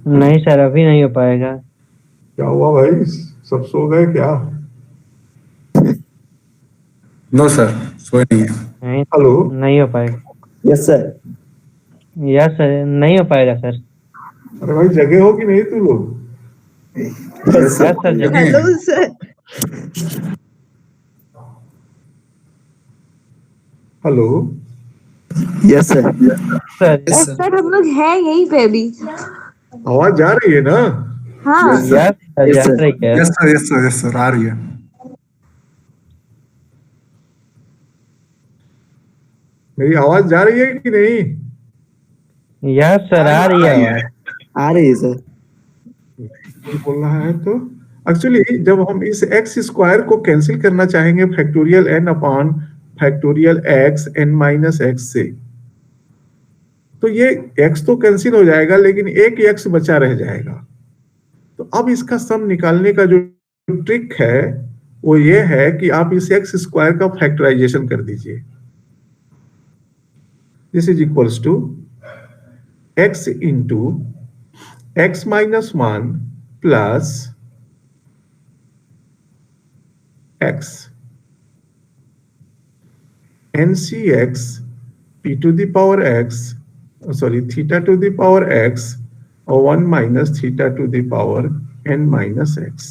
नहीं सर अभी नहीं हो पाएगा। क्या हुआ भाई, सब सो गए क्या? नो सर सोए नहीं है। नहीं, हेलो, नहीं हो पाएगा। Yes sir. यस सर नहीं हो पाएगा सर। अरे भाई जगह हो कि नहीं तू लोग? Yes, sir. Yes, sir. Hello, sir. Hello, Yes, sir. Sir, Yes, sir. Sir हम लोग हैं यहीं पे भी। आवाज जा रही है ना? हाँ Yes, sir. yes, sir, Yes, जा sir. रही है। Yes sir, yes sir, yes sir, आ रही है। मेरी आवाज जा रही है कि नहीं? Yes, sir, आ रही है आवाज। आ रही है सर। बोल रहा है तो एक्चुअली जब हम इस एक्स स्क्वायर को कैंसिल करना चाहेंगे factorial N upon factorial X N minus X से, तो ये एक्स तो कैंसिल हो जाएगा लेकिन एक एक्स बचा रह जाएगा। तो अब इसका सम निकालने का जो ट्रिक है वो ये है कि आप इस एक्स स्क्वायर का फैक्टराइजेशन कर दीजिए। This is equals to X into X minus 1 plus x ncx p to the power x, sorry, theta to the power x और 1 minus theta to the power n minus x।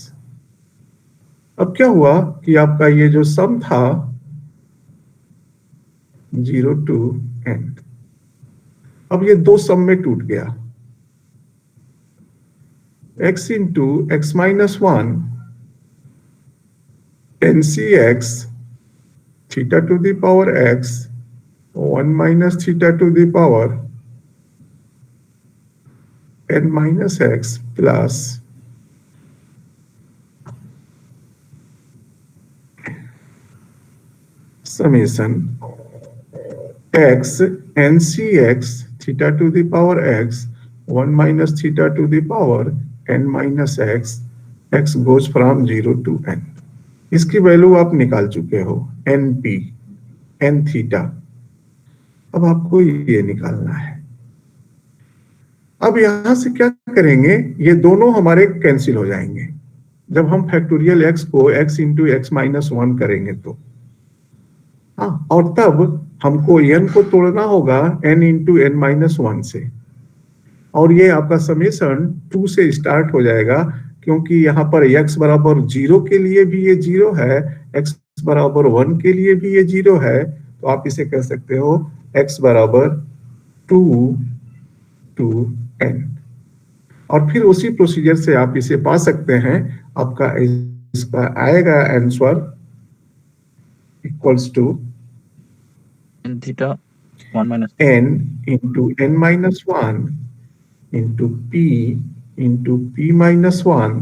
अब क्या हुआ कि आपका ये जो सम था 0 to n, अब ये दो सम में टूट गया। x into x minus 1 ncx theta to the power x 1 minus theta to the power n minus x plus summation x ncx theta to the power x 1 minus theta to the power n minus x, x goes from 0 to n। इसकी value आप निकाल चुके हो N P N theta. अब आपको ये निकालना है। अब यहां से क्या करेंगे, ये दोनों हमारे कैंसिल हो जाएंगे जब हम फैक्टोरियल एक्स को एक्स इंटू एक्स माइनस 1 करेंगे तो। हाँ, और तब हमको एन को तोड़ना होगा एन इंटू एन माइनस 1 से, और ये आपका समेशन 2 से स्टार्ट हो जाएगा क्योंकि यहाँ पर x बराबर 0 के लिए भी ये 0 है, x बराबर 1 के लिए भी ये 0 है, तो आप इसे कह सकते हो x बराबर 2 to n। और फिर उसी प्रोसीजर से आप इसे पा सकते हैं। आपका इसका आएगा answer equals to n theta 1 minus n into n minus 1 into p minus 1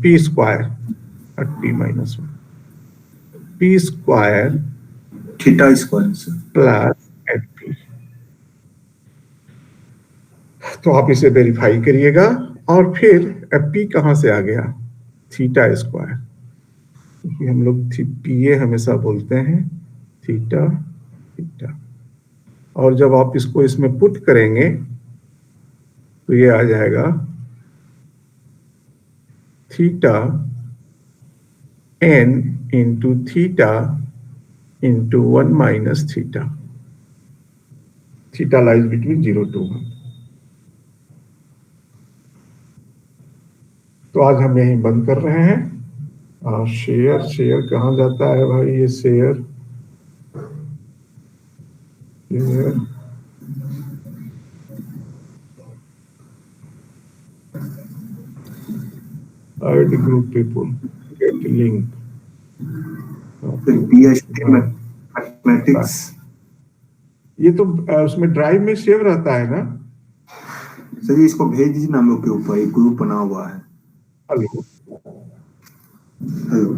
p square at p minus 1 p square theta square sir. plus np। तो आप इसे वेरीफाई करिएगा। और फिर p कहां से आ गया, थीटा स्क्वायर, क्योंकि हम लोग pa हमेशा बोलते हैं थीटा थीटा। और जब आप इसको इसमें पुट करेंगे तो ये आ जाएगा theta n into theta into 1 minus theta. Theta lies between 0 to 1। तो आज हम यहीं बंद कर रहे हैं। शेयर कहाँ जाता है भाई, ये share add group people, get link। फिर PhD मैथमेटिक्स, ये तो उसमें ड्राइव में सेव रहता है ना। सर ये इसको भेज दीजिए ना हम लोग के ऊपर, एक ग्रुप बना हुआ है। हेलो हेलो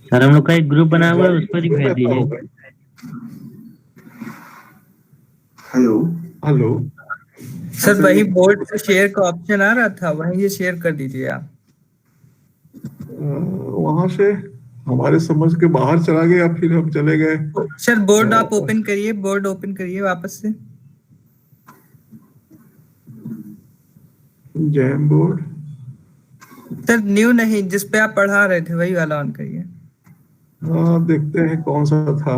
सर हम लोग का एक ग्रुप बना हुआ है, उस पर ही भेज दीजिए। हेलो हेलो सर वही बोर्ड से शेयर का ऑप्शन आ रहा था, वहीं ये शेयर कर दीजिए आप। वहां से हमारे समझ के बाहर चला गया, फिर हम चले गए। सर बोर्ड आप ओपन करिए, बोर्ड ओपन करिए वापस से। जैम बोर्ड, सर न्यू नहीं, जिस पे आप पढ़ा रहे थे वही वाला ऑन करिए। हाँ देखते हैं कौन सा था।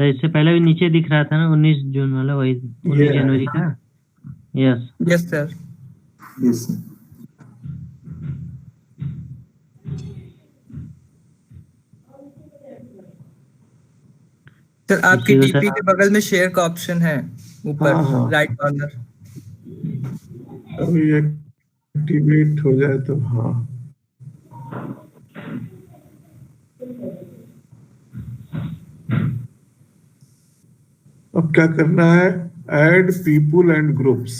तो इससे पहले भी नीचे दिख रहा था ना 19 जून वाला, वही 19 Yeah. जनवरी का। Yes yes sir. Yes sir. Sir आपकी इसी को डीपी सर- के बगल में शेयर का ऑप्शन है ऊपर हाँ, हाँ। Right corner. अभी एक्टिवेट हो जाए तो हाँ। अब क्या करना है? Add people and groups.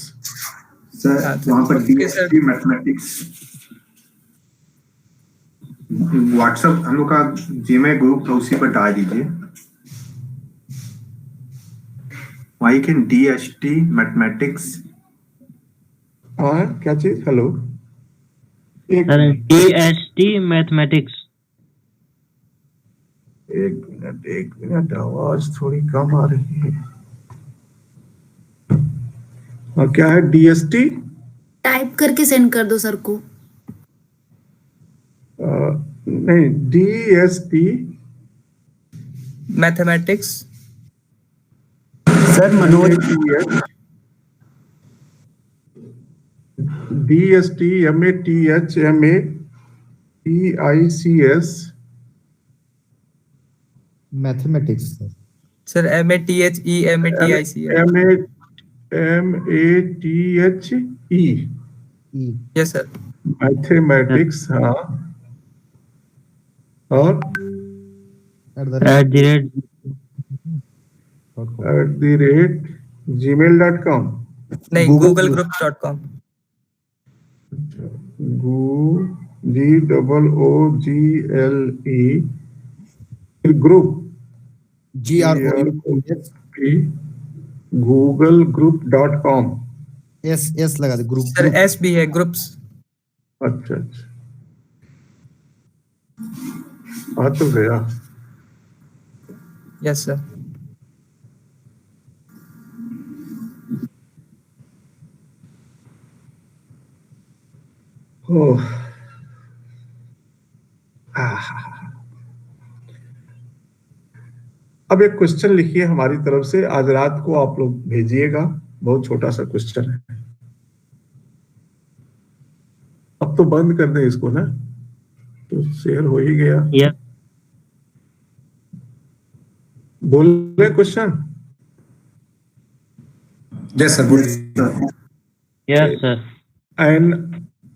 Sir हाँ, वहाँ पर okay, sir. DST mathematics WhatsApp हम लोग का जीमेल ग्रुप था, उसी पर डाल दीजिए। Why can DST mathematics. हाँ, क्या चीज? हेलो, एक सर DST मैथमेटिक्स। एक मिनट, आवाज थोड़ी कम आ रही है। हाँ, क्या है? DST टाइप करके सेंड कर दो सर को। नहीं, DST mathematics. Sir Manoj DST MATHMATICS mathematics sir MATHEMATIC। MATHE yes sir. Mathematics. हाँ, और @gmail.com। नहीं, googlegroups.com। GOOGLE group googlegroup.com। S लगा दे ग्रुप सर S भी है, ग्रुप्स। अच्छा अच्छा, आ तो गया। Yes sir. ओह, अब एक क्वेश्चन लिखिए हमारी तरफ से, आज रात को आप लोग भेजिएगा। बहुत छोटा सा क्वेश्चन है। अब तो बंद कर दें इसको ना, तो शेयर हो ही गया। यस बोले question. Yes, sir. Good. Yes sir. An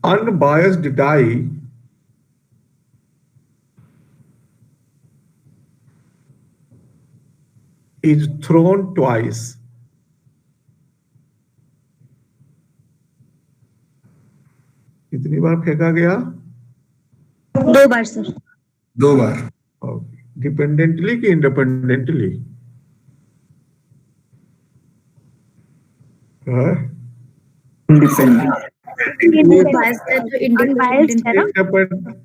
unbiased die is thrown twice. कितनी बार फेंका गया? 2 बार सर। 2 बार। डिपेंडेंटली कि इंडिपेंडेंटली? Unbiased है ना?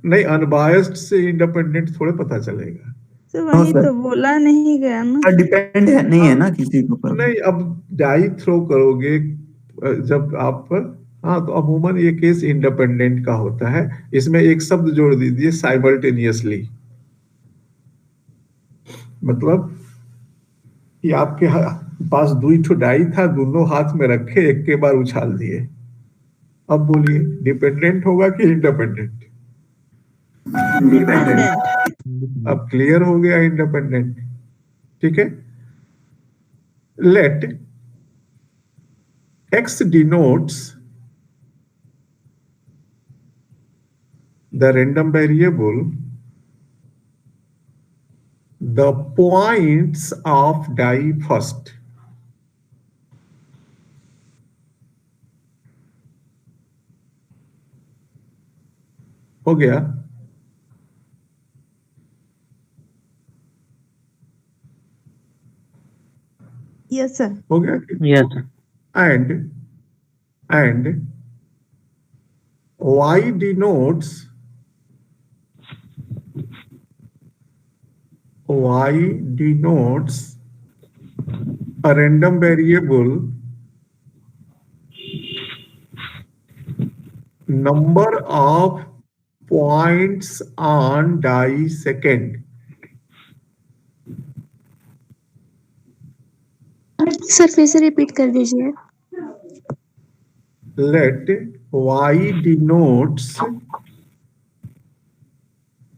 नहीं, अनबायस्ड से इंडिपेंडेंट थोड़े पता चलेगा। तो वही सर। तो बोला नहीं गया ना। डिपेंड है नहीं है ना किसी के ऊपर। नहीं, अब डाई थ्रो करोगे जब आप, हाँ, तो अमूमन ये केस इंडिपेंडेंट का होता है। इसमें एक शब्द जोड़ दीजिए, साइमल्टेनियसली। मतलब कि आपके पास 2 डाई था, दोनों हाथ में रखे, एक के बार उछाल दिए। अब बोलिए, डिपेंडेंट होगा कि इंडिपेंडेंट? अब क्लियर हो गया, इंडिपेंडेंट। ठीक है। Let x denotes the random variable, the points of die first. हो गया? Yes sir. हो गया? Yes sir. And y denotes a random variable, number of points on die second. Sir फिर से रिपीट कर दीजिए। Let y denotes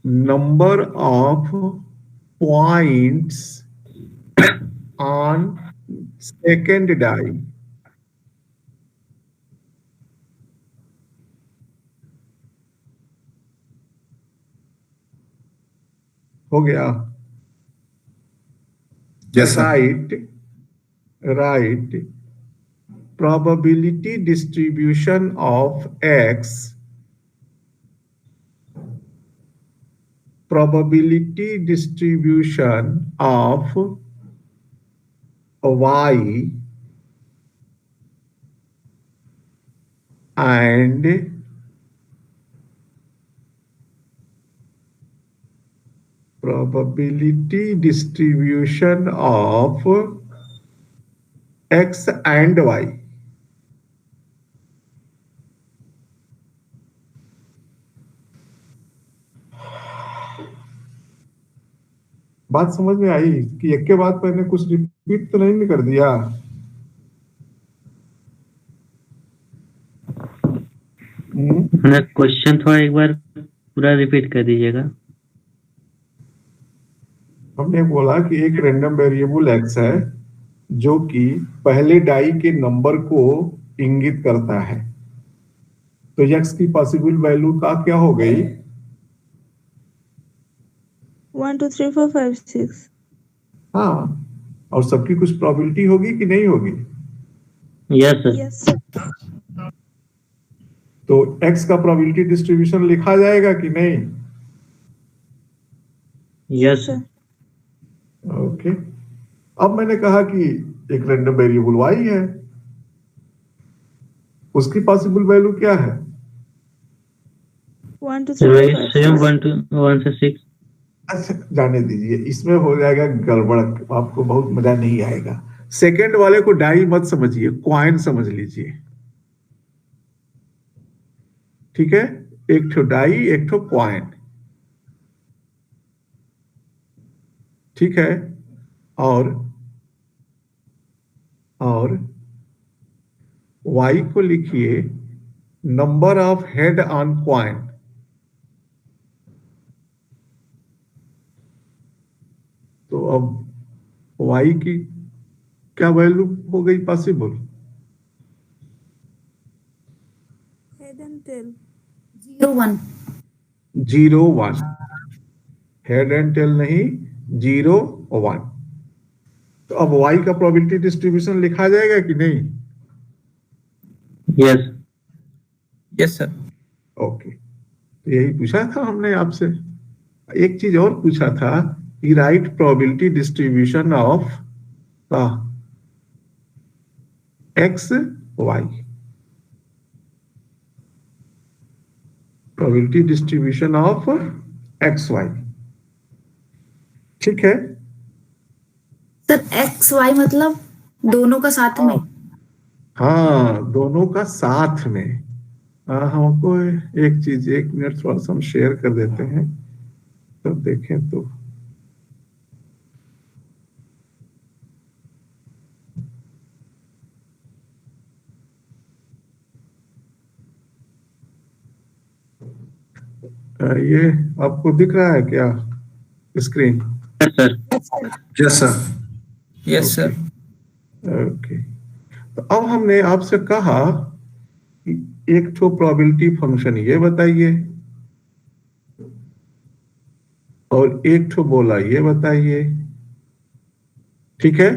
number of points on second die. हो गया? Yes, sir. Right. Probability distribution of x, probability distribution of y, and probability distribution of x and y. बात समझ में आई कि एक के बाद मैंने कुछ रिपीट तो नहीं कर दिया? क्वेश्चन थोड़ा एक बार पूरा रिपीट कर दीजिएगा। हमने बोला कि एक रैंडम वेरिएबल x है जो कि पहले डाई के नंबर को इंगित करता है, तो x की पॉसिबल वैल्यू का क्या हो गई? 1 2 3 4 5 6। हाँ, और सबकी कुछ प्रोबेबिलिटी होगी कि नहीं होगी? Yes sir. Yes sir. तो x का प्रोबेबिलिटी डिस्ट्रीब्यूशन लिखा जाएगा कि नहीं? Yes sir. ओके। अब मैंने कहा कि एक रैंडम वेरिएबल y है, उसकी पॉसिबल वैल्यू क्या है? 1 2 3 4 सेम 5 1 से 6। अच्छा, जाने दीजिए, इसमें हो जाएगा गड़बड़, आपको बहुत मजा नहीं आएगा। सेकंड वाले को डाई मत समझिए, क्वाइन समझ लीजिए, ठीक है? एक ठो डाई, एक ठो क्वाइन, ठीक है? और y को लिखिए number of head on coin. तो अब y की क्या वैल्यू हो गई possible? Head and tail 0 1। 0 1, head and tail नहीं, 0 1। तो अब y का प्रोबेबिलिटी डिस्ट्रीब्यूशन लिखा जाएगा कि नहीं? Yes yes sir. ओके, तो यही पूछा था हमने आपसे। एक चीज और पूछा था कि right probability distribution of X Y, probability distribution of X Y, ठीक है? सर एक्स वाई मतलब दोनों का साथ में? हाँ, दोनों का साथ में। हमको एक चीज, 1 मिनट थोड़ा सा हम शेयर कर देते हैं, तब देखें तो ये आपको दिख रहा है क्या screen? Yes sir. Yes, sir. Yes sir. Okay, तो अब हमने आपसे कहा कि एक ठो प्रोबेबिलिटी फंक्शन ये बताइए, और एक ठो बोला ये बताइए, ठीक है?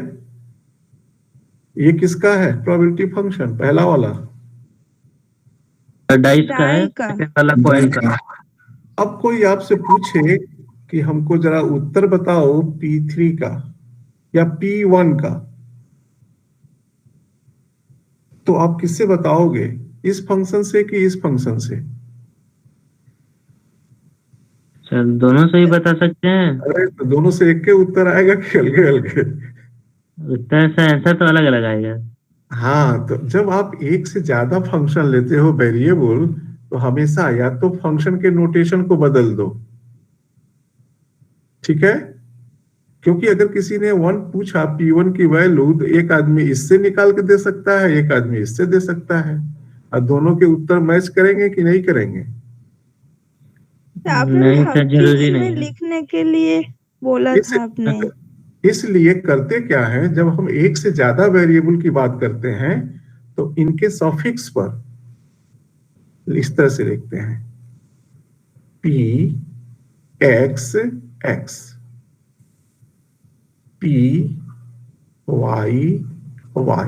ये किसका है प्रोबेबिलिटी फंक्शन? पहला वाला डाइस का है, डाई का। सेकंड वाला कॉइन का। अब कोई आपसे पूछे कि हमको जरा उत्तर बताओ P3 का या P1 का, तो आप किससे बताओगे? इस फंक्शन से कि इस फंक्शन से? सर दोनों से ही बता सकते हैं। अरे तो दोनों से एक के उत्तर आएगा कि अलग अलग? उत्तर से आंसर तो अलग अलग आएगा। हाँ, तो जब आप एक से ज्यादा फंक्शन लेते हो वेरिएबल, तो हमेशा या तो फंक्शन के नोटेशन को बदल दो, ठीक है? क्योंकि अगर किसी ने 1 पूछा P1 की वैल्यू, तो एक आदमी इससे निकाल के दे सकता है, एक आदमी इससे दे सकता है, और दोनों के उत्तर मैच करेंगे कि नहीं करेंगे? आपने नहीं सर, जरूरी इसमें नहीं है। लिखने के लिए बोला था आपने। इसलिए करते क्या है, जब हम एक से ज्यादा वेरिएबल की बात करते हैं तो इनके सफिक्स पर इस तरह से लिखते हैं P x x, P y y।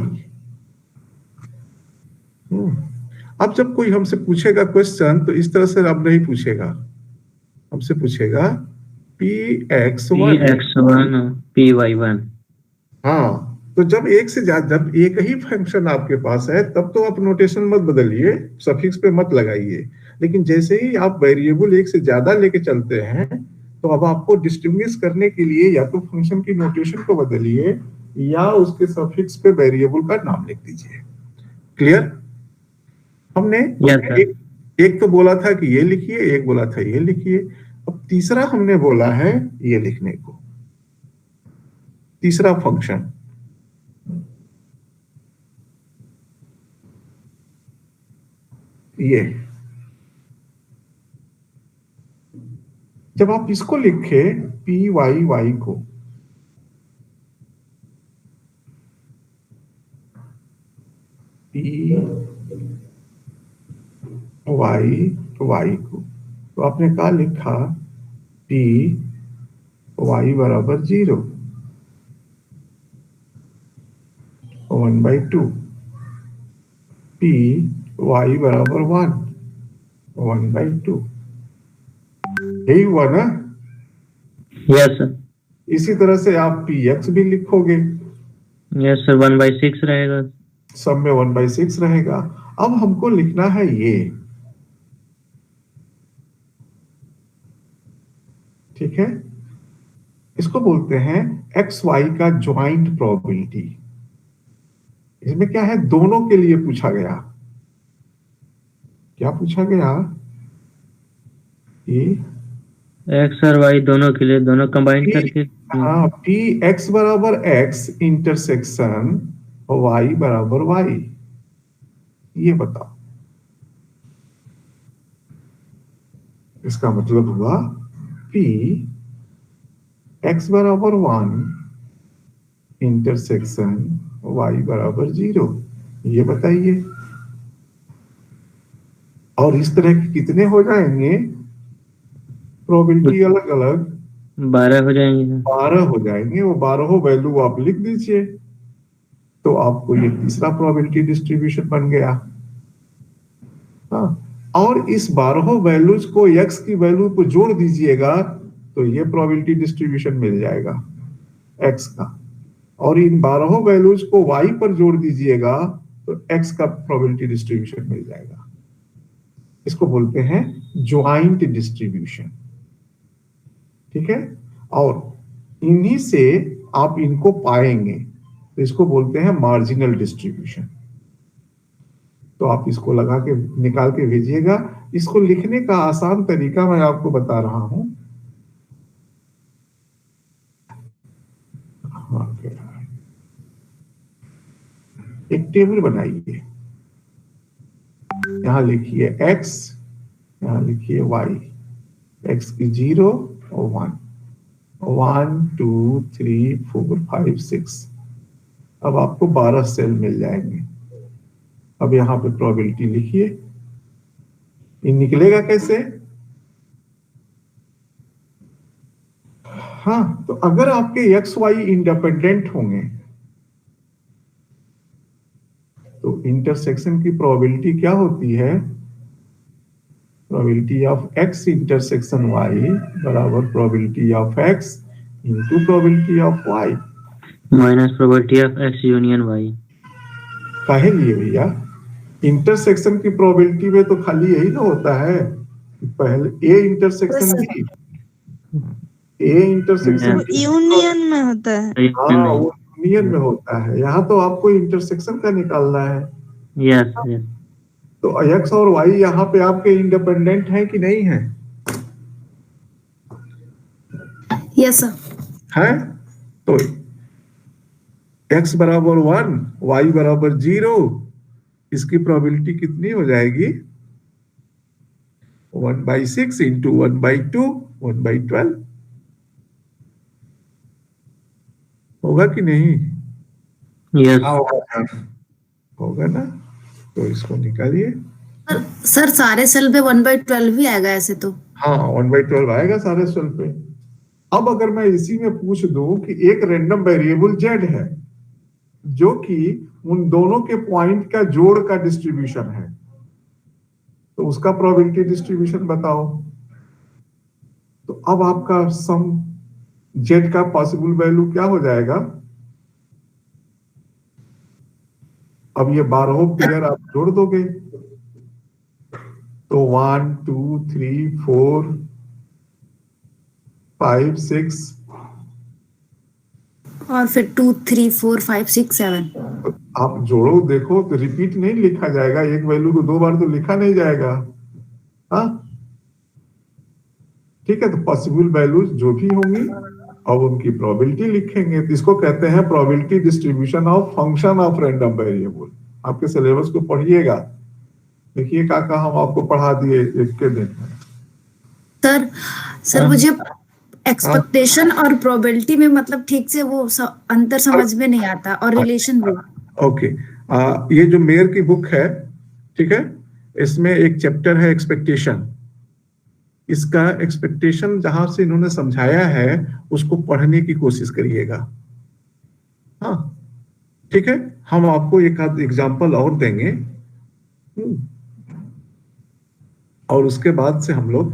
अब जब कोई हमसे पूछेगा क्वेश्चन तो इस तरह से अब नहीं पूछेगा, हमसे पूछेगा Px1 Py1। हाँ, तो जब एक से ज्यादा, जब एक ही फंक्शन आपके पास है तब तो आप नोटेशन मत बदलिए, सफिक्स पे मत लगाइए। लेकिन जैसे ही आप वेरिएबल एक से ज्यादा लेके चलते हैं तो अब आपको डिस्टिंग्विश करने के लिए या तो फंक्शन की नोटेशन को बदलिए या उसके सफिक्स पे वेरिएबल का नाम लिख दीजिए। क्लियर? हमने एक तो बोला था कि ये लिखिए, एक बोला था ये लिखिए, अब तीसरा हमने बोला है ये लिखने को, तीसरा फंक्शन। ये जब आप इसको लिखे पी वाई वाई को, पी वाई वाई को, तो आपने कहा लिखा पी वाई बराबर 0, 1/2, पी वाई बराबर 1, 1/2। यही हुआ ना? Yes sir. इसी तरह से आप पी एक्स भी लिखोगे। यस सर, 1/6 रहेगा। सब में 1/6 रहेगा। अब हमको लिखना है ये, ठीक है, इसको बोलते हैं एक्स वाई का ज्वाइंट प्रोबेबिलिटी। इसमें क्या है, दोनों के लिए पूछा गया। क्या पूछा गया? ये एक्स और वाई दोनों के लिए, दोनों कंबाइन करके। हाँ, पी एक्स बराबर एक्स इंटरसेक्शन वाई बराबर वाई, ये बताओ। इसका मतलब हुआ पी एक्स बराबर 1 इंटरसेक्शन वाई बराबर 0, ये बताइए। और इस तरह के कितने हो जाएंगे प्रोबेबिलिटी? अलग अलग 12 हो जाएंगे। 12 हो जाएंगे। वो 12 वैल्यू आप लिख दीजिए, तो आपको ये तीसरा प्रोबेबिलिटी डिस्ट्रीब्यूशन बन गया। हाँ, और इस 12 वैल्यूज को x की वैल्यू को जोड़ दीजिएगा तो ये प्रोबेबिलिटी डिस्ट्रीब्यूशन मिल जाएगा x का, और इन 12 वैल्यूज को y पर जोड़ दीजिएगा तो x का प्रोबेबिलिटी डिस्ट्रीब्यूशन मिल जाएगा। इसको बोलते हैं ज्वाइंट डिस्ट्रीब्यूशन, ठीक है। और इन्हीं से आप इनको पाएंगे, तो इसको बोलते हैं मार्जिनल डिस्ट्रीब्यूशन। तो आप इसको लगा के निकाल के भेजिएगा। इसको लिखने का आसान तरीका मैं आपको बता रहा हूं। एक टेबल बनाइए, यहां लिखिए x, यहां लिखिए y, x की 0 और 1, 1 2 3 4 5 6। अब आपको 12 सेल मिल जाएंगे। अब यहां पे प्रोबेबिलिटी लिखिए। ये निकलेगा कैसे? हाँ, तो अगर आपके एक्स वाई इंडिपेंडेंट होंगे तो इंटरसेक्शन की प्रोबेबिलिटी क्या होती है? Probability of X intersection Y बराबर probability of X into probability of Y minus probability of X union Y. काहे लिए भैया? इंटरसेक्शन की प्रोबेबिलिटी में तो खाली यही ना होता है, पहले A intersection B, A intersection union में होता है। हाँ, वो यूनियन में होता है। यहाँ तो आपको इंटरसेक्शन का निकालना है। Yes yes. तो एक्स और वाई यहाँ पे आपके इंडिपेंडेंट है कि नहीं है? Yes sir. है? तो x बराबर 1, y बराबर 0, इसकी प्रोबेबिलिटी कितनी हो जाएगी? 1/6 इंटू 1/2, 1/12 होगा कि नहीं? यस होगा ना? तो इसको निकालिए। सर सारे सेल पे 1/12 ही आएगा ऐसे तो। हाँ, 1/12 आएगा सारे सेल पे। अब अगर मैं इसी में पूछ दूं कि एक रैंडम वेरिएबल z है जो कि उन दोनों के पॉइंट का जोड़ का डिस्ट्रीब्यूशन है, तो उसका प्रोबेबिलिटी डिस्ट्रीब्यूशन बताओ। तो अब आपका सम z का पॉसिबल वैल्यू क्या हो जाएगा? अब ये 12 पेयर आप जोड़ दोगे तो 1 2 3 4 5 6, और फिर 2 3 4 5 6 7। आप जोड़ो देखो तो रिपीट नहीं लिखा जाएगा, एक वैल्यू को 2 बार तो लिखा नहीं जाएगा। हाँ ठीक है, तो पॉसिबल वैल्यूज जो भी होंगी अब उनकी प्रोबेबिलिटी लिखेंगे। तो इसको कहते हैं probability distribution of function of random variable. आपके सिलेबस को पढ़िएगा, देखिए काका हम आपको पढ़ा दिए एक के दिन में। सर मुझे एक्सपेक्टेशन और प्रोबेबिलिटी में मतलब ठीक से वो अंतर समझ में नहीं आता, और रिलेशन भी। ओके, ये जो मेयर की बुक है, ठीक है, इसमें एक चैप्टर है एक्सपेक्टेशन। इसका एक्सपेक्टेशन जहां से इन्होंने समझाया है उसको पढ़ने की कोशिश करिएगा। हाँ ठीक है, हम आपको एक आध एग्जांपल और देंगे और उसके बाद से हम लोग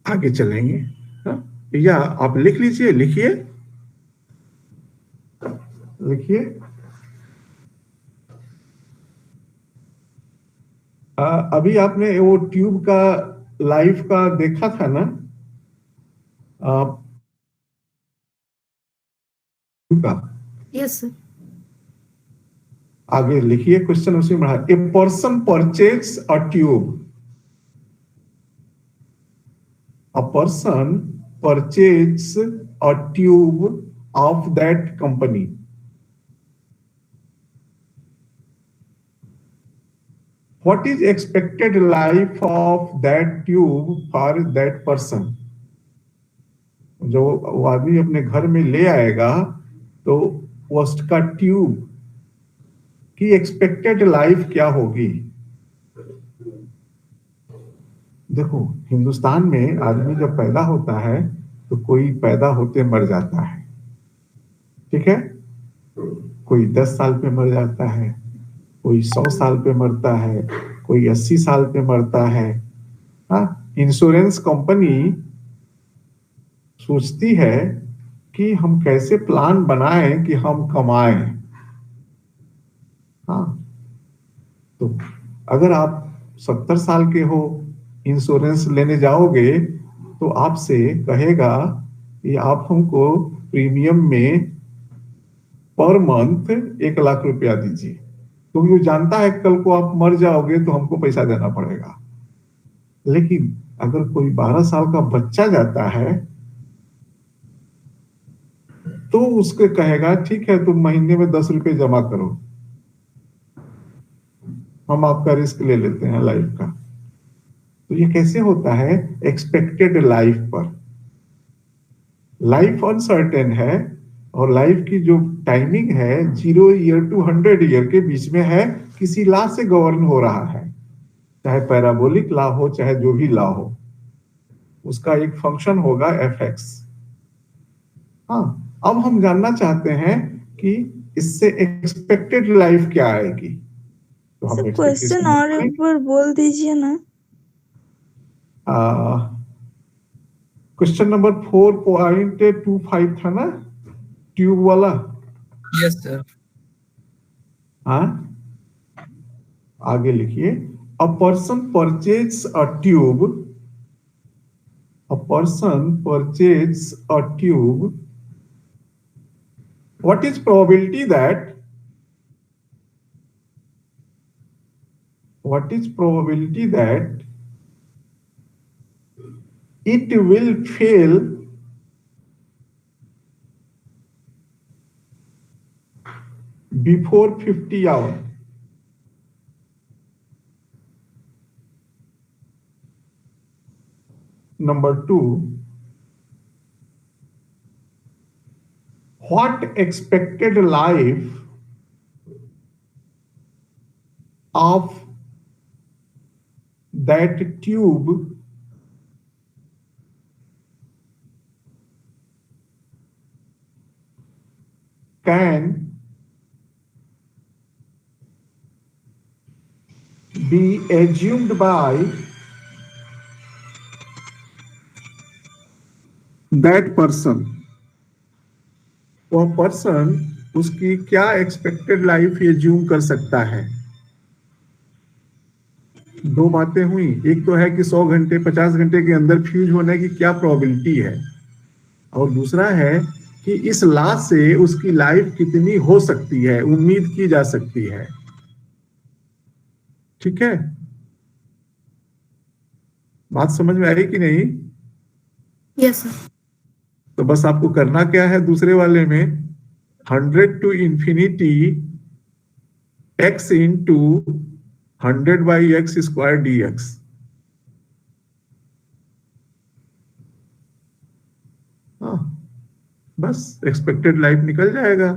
आगे चलेंगे। हाँ? या आप लिख लीजिए, लिखिए लिखिए। अभी आपने वो ट्यूब का लाइफ का देखा था ना? का यस सर। आगे लिखिए, क्वेश्चन उसी में। A person purchase a tube. A person purchases a tube of that company. What is expected life of that tube for that person? जो वो आदमी अपने घर में ले आएगा तो उसका ट्यूब की एक्सपेक्टेड लाइफ क्या होगी? देखो, हिंदुस्तान में आदमी जब पैदा होता है तो कोई पैदा होते मर जाता है, ठीक है? कोई 10 साल पे मर जाता है, कोई 100 साल पे मरता है, कोई 80 साल पे मरता है। हाँ, इंश्योरेंस कंपनी सोचती है कि हम कैसे प्लान बनाएं कि हम कमाएं। हाँ, तो अगर आप 70 साल के हो, इंश्योरेंस लेने जाओगे तो आपसे कहेगा कि आप हमको प्रीमियम में पर मंथ 1 लाख रुपया दीजिए, क्योंकि वो जानता है कल को आप मर जाओगे तो हमको पैसा देना पड़ेगा। लेकिन अगर कोई 12 साल का बच्चा जाता है तो उसके कहेगा ठीक है, तुम महीने में 10 रुपए जमा करो, हम आपका रिस्क ले लेते हैं लाइफ का। तो ये कैसे होता है? एक्सपेक्टेड लाइफ पर। लाइफ अनसर्टेन है और लाइफ की जो टाइमिंग है 0 ईयर टू 100 ईयर के बीच में है, किसी लॉ से गवर्न हो रहा है, चाहे पैराबोलिक लॉ हो चाहे जो भी लॉ हो, उसका एक फंक्शन होगा fx। हाँ, अब हम जानना चाहते हैं कि इससे एक्सपेक्टेड लाइफ क्या आएगी। तो हम क्वेश्चन और एक बार बोल दीजिए ना। क्वेश्चन नंबर 4.25 था ना, ट्यूब वाला? Yes sir. हाँ, आगे लिखिए। A person purchase a tube. A person purchase a tube. What is probability that it will fail before 50 hour. Number 2, what expected life of that tube can be assumed by that person. वह person उसकी क्या expected life assume कर सकता है? दो बातें हुई, एक तो है कि 100 घंटे 50 घंटे के अंदर फ्यूज होने की क्या प्रोबेबिलिटी है, और दूसरा है कि इस लॉ से उसकी लाइफ कितनी हो सकती है, उम्मीद की जा सकती है। ठीक है, बात समझ में आई कि नहीं? Yes sir. तो बस आपको करना क्या है, दूसरे वाले में 100 to infinity x into 100 by x square dx। हाँ, बस एक्सपेक्टेड लाइफ निकल जाएगा।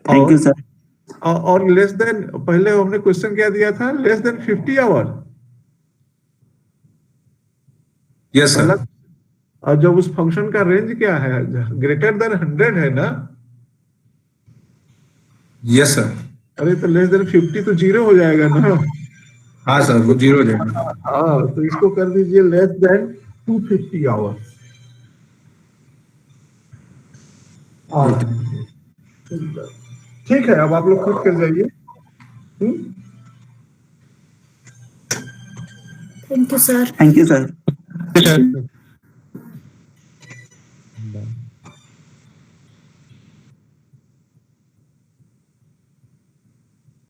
Thank you sir. और लेस देन, पहले हमने क्वेश्चन क्या दिया था, less than 50 hour. Yes sir. और जब उस फंक्शन का रेंज क्या है, ग्रेटर देन 100 है ना? Yes sir. अरे तो लेस देन 50 तो जीरो हो जाएगा ना? हाँ सर, वो 0 हो जाएगा। हाँ, तो इसको कर दीजिए लेस देन 250 आवर्स। ठीक है, अब आप लोग खुद कर जाइए। Thank you sir. Thank you sir. Done.